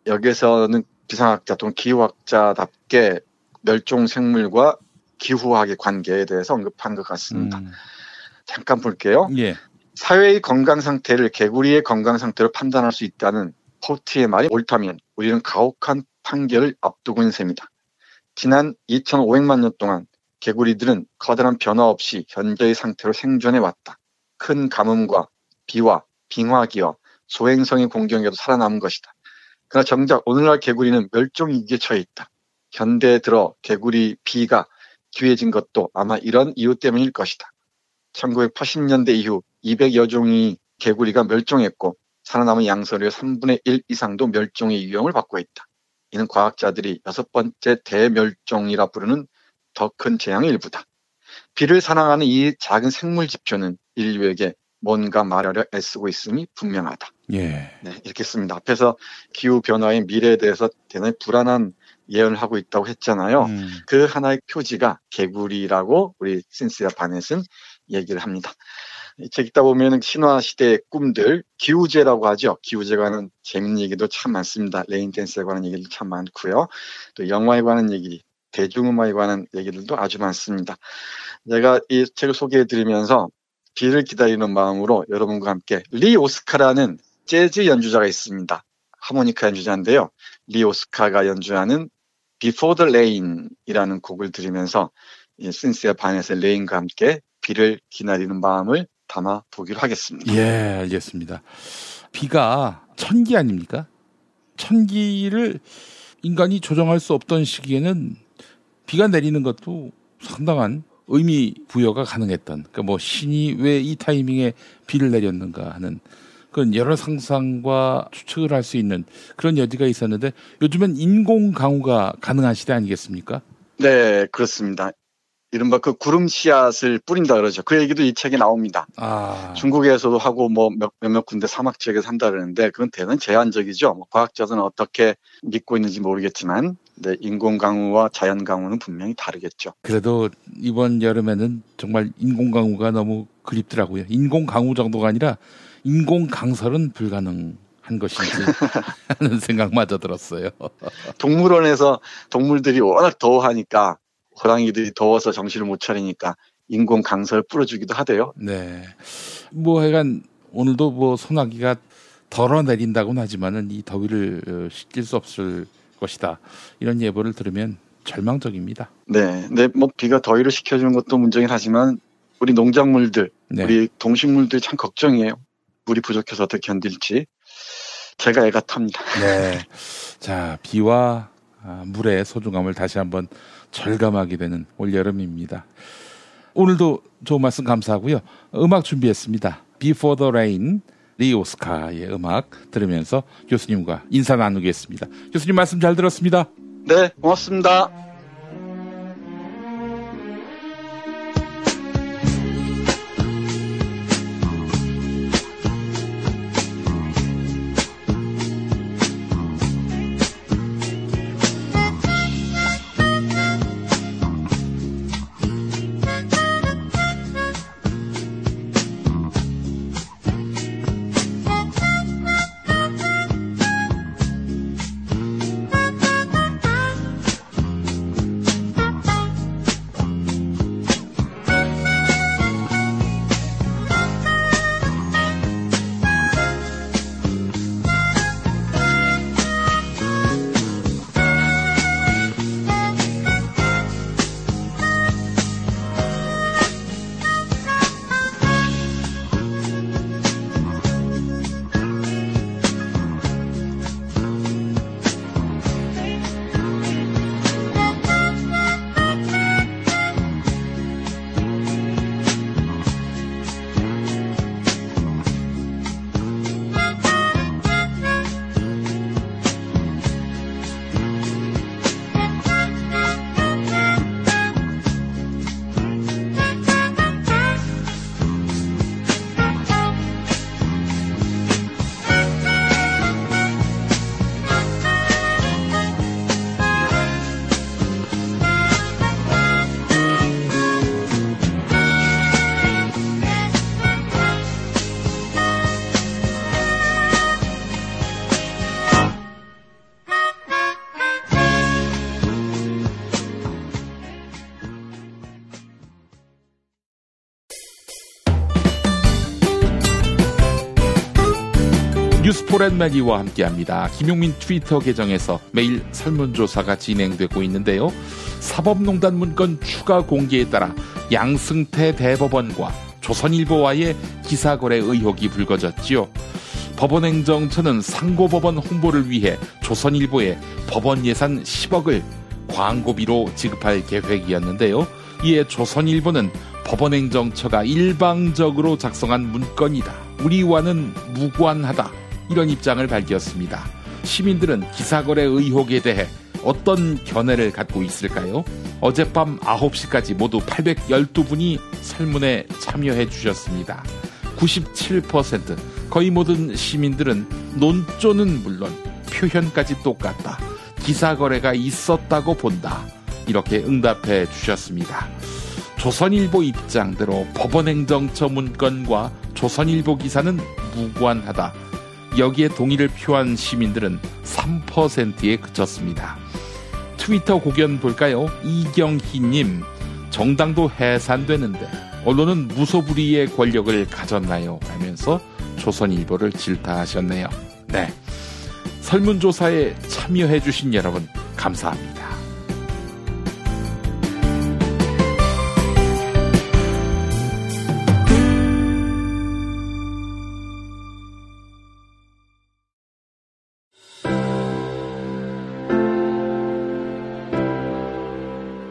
여기서는 기상학자 또는 기후학자답게 멸종 생물과 기후학의 관계에 대해서 언급한 것 같습니다. 잠깐 볼게요. 예. 사회의 건강 상태를 개구리의 건강 상태로 판단할 수 있다는 포트의 말이 옳다면 우리는 가혹한 판결을 앞두고 있는 셈이다. 지난 2500만 년 동안 개구리들은 커다란 변화 없이 현재의 상태로 생존해왔다. 큰 가뭄과 비와 빙하기와 소행성의 공격에도 살아남은 것이다. 그러나 정작 오늘날 개구리는 멸종 위기에 처해 있다. 현대에 들어 개구리 비가 귀해진 것도 아마 이런 이유 때문일 것이다. 1980년대 이후 200여 종의 개구리가 멸종했고 살아남은 양서류의 3분의 1 이상도 멸종의 위험을 받고 있다. 이는 과학자들이 6번째 대멸종이라 부르는 더 큰 재앙의 일부다. 비를 사랑하는 이 작은 생물 지표는 인류에게 뭔가 말하려 애쓰고 있음이 분명하다. 예. 네, 이렇게 씁니다. 앞에서 기후변화의 미래에 대해서 대단히 불안한 예언을 하고 있다고 했잖아요. 그 하나의 표지가 개구리라고 우리 신시아 바넷은 얘기를 합니다. 이 책 읽다 보면 신화 시대의 꿈들, 기우제라고 하죠. 기우제에 관한 재밌는 얘기도 참 많습니다. 레인 댄스에 관한 얘기도 참 많고요. 또 영화에 관한 얘기, 대중음악에 관한 얘기들도 아주 많습니다. 제가 이 책을 소개해드리면서 비를 기다리는 마음으로 여러분과 함께 리 오스카라는 재즈 연주자가 있습니다. 하모니카 연주자인데요. 리 오스카가 연주하는 Before the Rain이라는 곡을 들으면서 신시아 바넷의 레인과 함께 비를 기다리는 마음을 담아 보기로 하겠습니다. 예, 알겠습니다. 비가 천기 아닙니까? 천기를 인간이 조정할 수 없던 시기에는 비가 내리는 것도 상당한 의미 부여가 가능했던, 그러니까 뭐 신이 왜 이 타이밍에 비를 내렸는가 하는 그런 여러 상상과 추측을 할 수 있는 그런 여지가 있었는데 요즘엔 인공 강우가 가능한 시대 아니겠습니까? 네, 그렇습니다. 이른바 그 구름 씨앗을 뿌린다 그러죠. 그 얘기도 이 책에 나옵니다. 중국에서도 하고 뭐 몇몇 군데 사막 지역에서 한다 그러는데 그건 대단히 제한적이죠. 뭐 과학자들은 어떻게 믿고 있는지 모르겠지만 네, 인공 강우와 자연 강우는 분명히 다르겠죠. 그래도 이번 여름에는 정말 인공 강우가 너무 그립더라고요. 인공 강우 정도가 아니라 인공 강설은 불가능한 한 것인지 하는 생각마저 들었어요. 동물원에서 동물들이 워낙 더워하니까 호랑이들이 더워서 정신을 못 차리니까 인공 강설 뿌려주기도 하대요. 네. 뭐 하여간 오늘도 뭐 소나기가 덜어 내린다고는 하지만은 이 더위를 식힐 수 없을 것이다. 이런 예보를 들으면 절망적입니다. 네. 뭐 비가 더위를 식혀주는 것도 문제긴 하지만 우리 농작물들, 네. 우리 동식물들 참 걱정이에요. 물이 부족해서 어떻게 견딜지. 제가 애가 탑니다. 네. 자, 비와 물의 소중함을 다시 한번 절감하게 되는 올여름입니다. 오늘도 좋은 말씀 감사하고요. 음악 준비했습니다. Before the Rain, 리오스카의 음악 들으면서 교수님과 인사 나누겠습니다. 교수님 말씀 잘 들었습니다. 네, 고맙습니다. 뉴스포렌매기와 함께합니다. 김용민 트위터 계정에서 매일 설문조사가 진행되고 있는데요. 사법농단 문건 추가 공개에 따라 양승태 대법원과 조선일보와의 기사거래 의혹이 불거졌지요. 법원행정처는 상고법원 홍보를 위해 조선일보에 법원 예산 10억을 광고비로 지급할 계획이었는데요. 이에 조선일보는 법원행정처가 일방적으로 작성한 문건이다. 우리와는 무관하다. 이런 입장을 밝혔습니다. 시민들은 기사거래 의혹에 대해 어떤 견해를 갖고 있을까요? 어젯밤 9시까지 모두 812분이 설문에 참여해 주셨습니다. 97%, 거의 모든 시민들은 논조는 물론 표현까지 똑같다. 기사거래가 있었다고 본다. 이렇게 응답해 주셨습니다. 조선일보 입장대로 법원행정처 문건과 조선일보 기사는 무관하다. 여기에 동의를 표한 시민들은 3%에 그쳤습니다. 트위터 고견 볼까요? 이경희님, 정당도 해산되는데 언론은 무소불위의 권력을 가졌나요? 하면서 조선일보를 질타하셨네요. 네, 설문조사에 참여해 주신 여러분 감사합니다.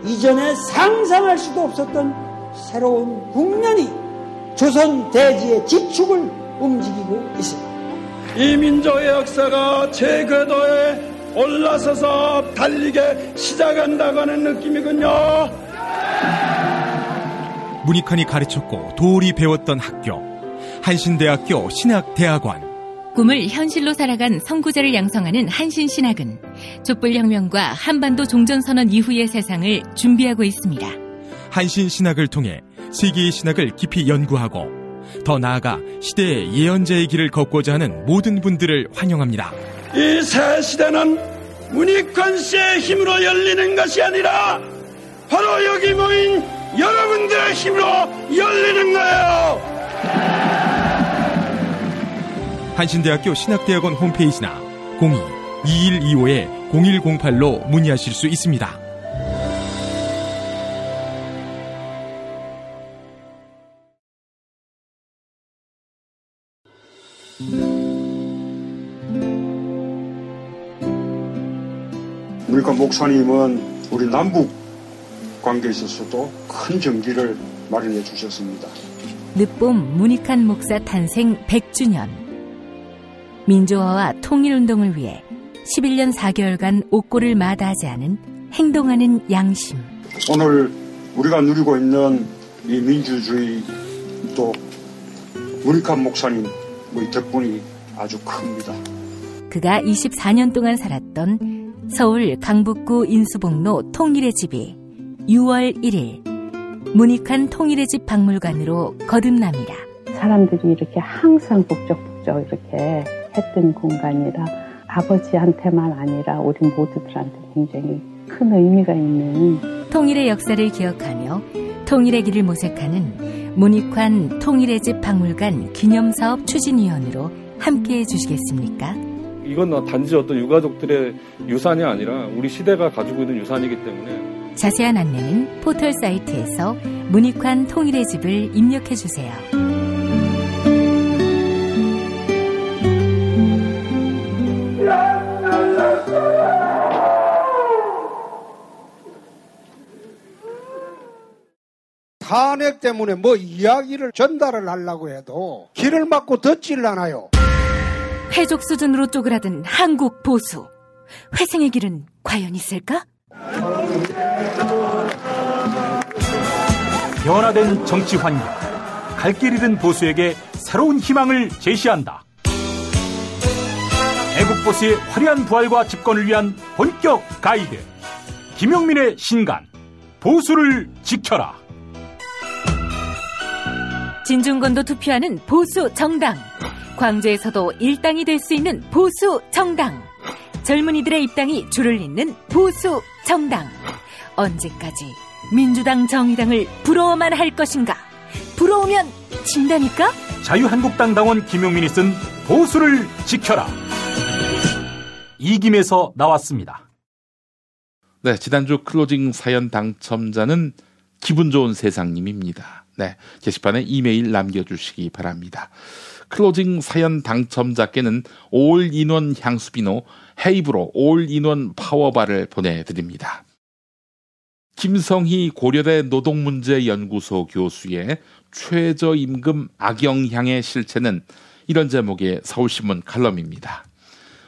이전에 상상할 수도 없었던 새로운 국면이 조선 대지의 지축을 움직이고 있습니다. 이 민족의 역사가 제 궤도에 올라서서 달리게 시작한다고 하는 느낌이군요. 문익환이 가르쳤고 도울이 배웠던 학교, 한신대학교 신학대학원. 꿈을 현실로 살아간 선구자를 양성하는 한신신학은 촛불혁명과 한반도 종전선언 이후의 세상을 준비하고 있습니다. 한신신학을 통해 세계의 신학을 깊이 연구하고 더 나아가 시대의 예언자의 길을 걷고자 하는 모든 분들을 환영합니다. 이 새 시대는 문익환 씨의 힘으로 열리는 것이 아니라 바로 여기 모인 여러분들의 힘으로 열리는 거예요. 한신대학교 신학대학원 홈페이지나 02-2125-0108로 문의하실 수 있습니다. 문익환 목사님은 우리 남북 관계에 있어서도 큰 정기를 마련해 주셨습니다. 늦봄 문익환 목사 탄생 100주년. 민주화와 통일운동을 위해 11년 4개월간 옥고를 마다하지 않은 행동하는 양심. 오늘 우리가 누리고 있는 이 민주주의 또 문익환 목사님의 덕분이 아주 큽니다. 그가 24년 동안 살았던 서울 강북구 인수봉로 통일의 집이 6월 1일 문익환 통일의 집 박물관으로 거듭납니다. 사람들이 이렇게 항상 북적북적 이렇게 했던 공간이라 아버지한테만 아니라 우리 모두들한테 굉장히 큰 의미가 있는 통일의 역사를 기억하며 통일의 길을 모색하는 문익환 통일의 집 박물관 기념사업 추진위원으로 함께해 주시겠습니까? 이건 단지 어떤 유가족들의 유산이 아니라 우리 시대가 가지고 있는 유산이기 때문에 자세한 안내는 포털 사이트에서 문익환 통일의 집을 입력해 주세요. 탄핵 때문에 뭐 이야기를 전달을 하려고 해도 길을 막고 듣질 않아요. 해족 수준으로 쪼그라든 한국 보수. 회생의 길은 과연 있을까? 변화된 정치 환경, 갈 길 잃은 보수에게 새로운 희망을 제시한다. 애국 보수의 화려한 부활과 집권을 위한 본격 가이드, 김용민의 신간, 보수를 지켜라. 진중권도 투표하는 보수 정당, 광주에서도 일당이 될 수 있는 보수 정당, 젊은이들의 입당이 줄을 잇는 보수 정당. 언제까지 민주당 정의당을 부러워만 할 것인가? 부러우면 진다니까? 자유한국당 당원 김용민이 쓴 보수를 지켜라. 이김에서 나왔습니다. 네, 지난주 클로징 사연 당첨자는 기분 좋은 세상님입니다. 네, 게시판에 이메일 남겨주시기 바랍니다. 클로징 사연 당첨자께는 올인원 향수비누 헤이브로 올인원 파워바를 보내드립니다. 김성희 고려대 노동문제연구소 교수의 최저임금 악영향의 실체는 이런 제목의 서울신문 칼럼입니다.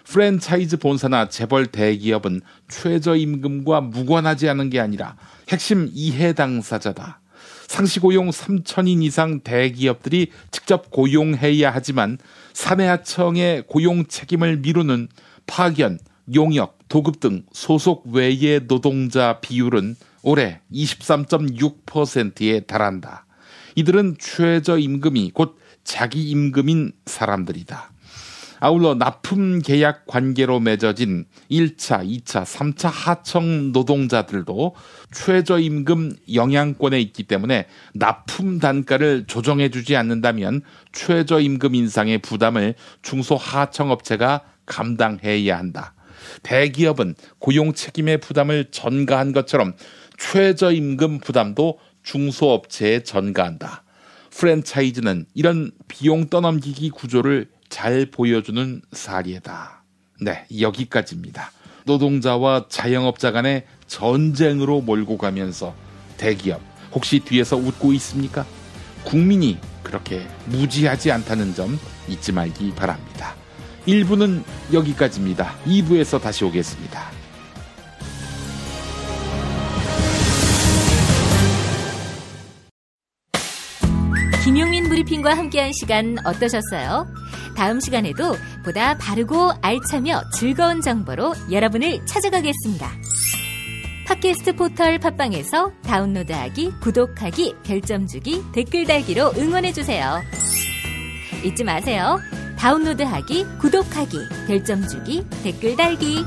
프랜차이즈 본사나 재벌 대기업은 최저임금과 무관하지 않은 게 아니라 핵심 이해 당사자다. 상시고용 3,000인 이상 대기업들이 직접 고용해야 하지만 사내하청의 고용 책임을 미루는 파견, 용역, 도급 등 소속 외의 노동자 비율은 올해 23.6%에 달한다. 이들은 최저임금이 곧 자기임금인 사람들이다. 아울러 납품 계약 관계로 맺어진 1차, 2차, 3차 하청 노동자들도 최저임금 영향권에 있기 때문에 납품 단가를 조정해주지 않는다면 최저임금 인상의 부담을 중소하청업체가 감당해야 한다. 대기업은 고용 책임의 부담을 전가한 것처럼 최저임금 부담도 중소업체에 전가한다. 프랜차이즈는 이런 비용 떠넘기기 구조를 잘 보여주는 사례다. 네, 여기까지입니다. 노동자와 자영업자 간의 전쟁으로 몰고 가면서 대기업 혹시 뒤에서 웃고 있습니까? 국민이 그렇게 무지하지 않다는 점 잊지 말기 바랍니다. 1부는 여기까지입니다. 2부에서 다시 오겠습니다. 김용민 브리핑과 함께한 시간 어떠셨어요? 다음 시간에도 보다 바르고 알차며 즐거운 정보로 여러분을 찾아가겠습니다. 팟캐스트 포털 팟빵에서 다운로드하기, 구독하기, 별점 주기, 댓글 달기로 응원해주세요. 잊지 마세요. 다운로드하기, 구독하기, 별점 주기, 댓글 달기.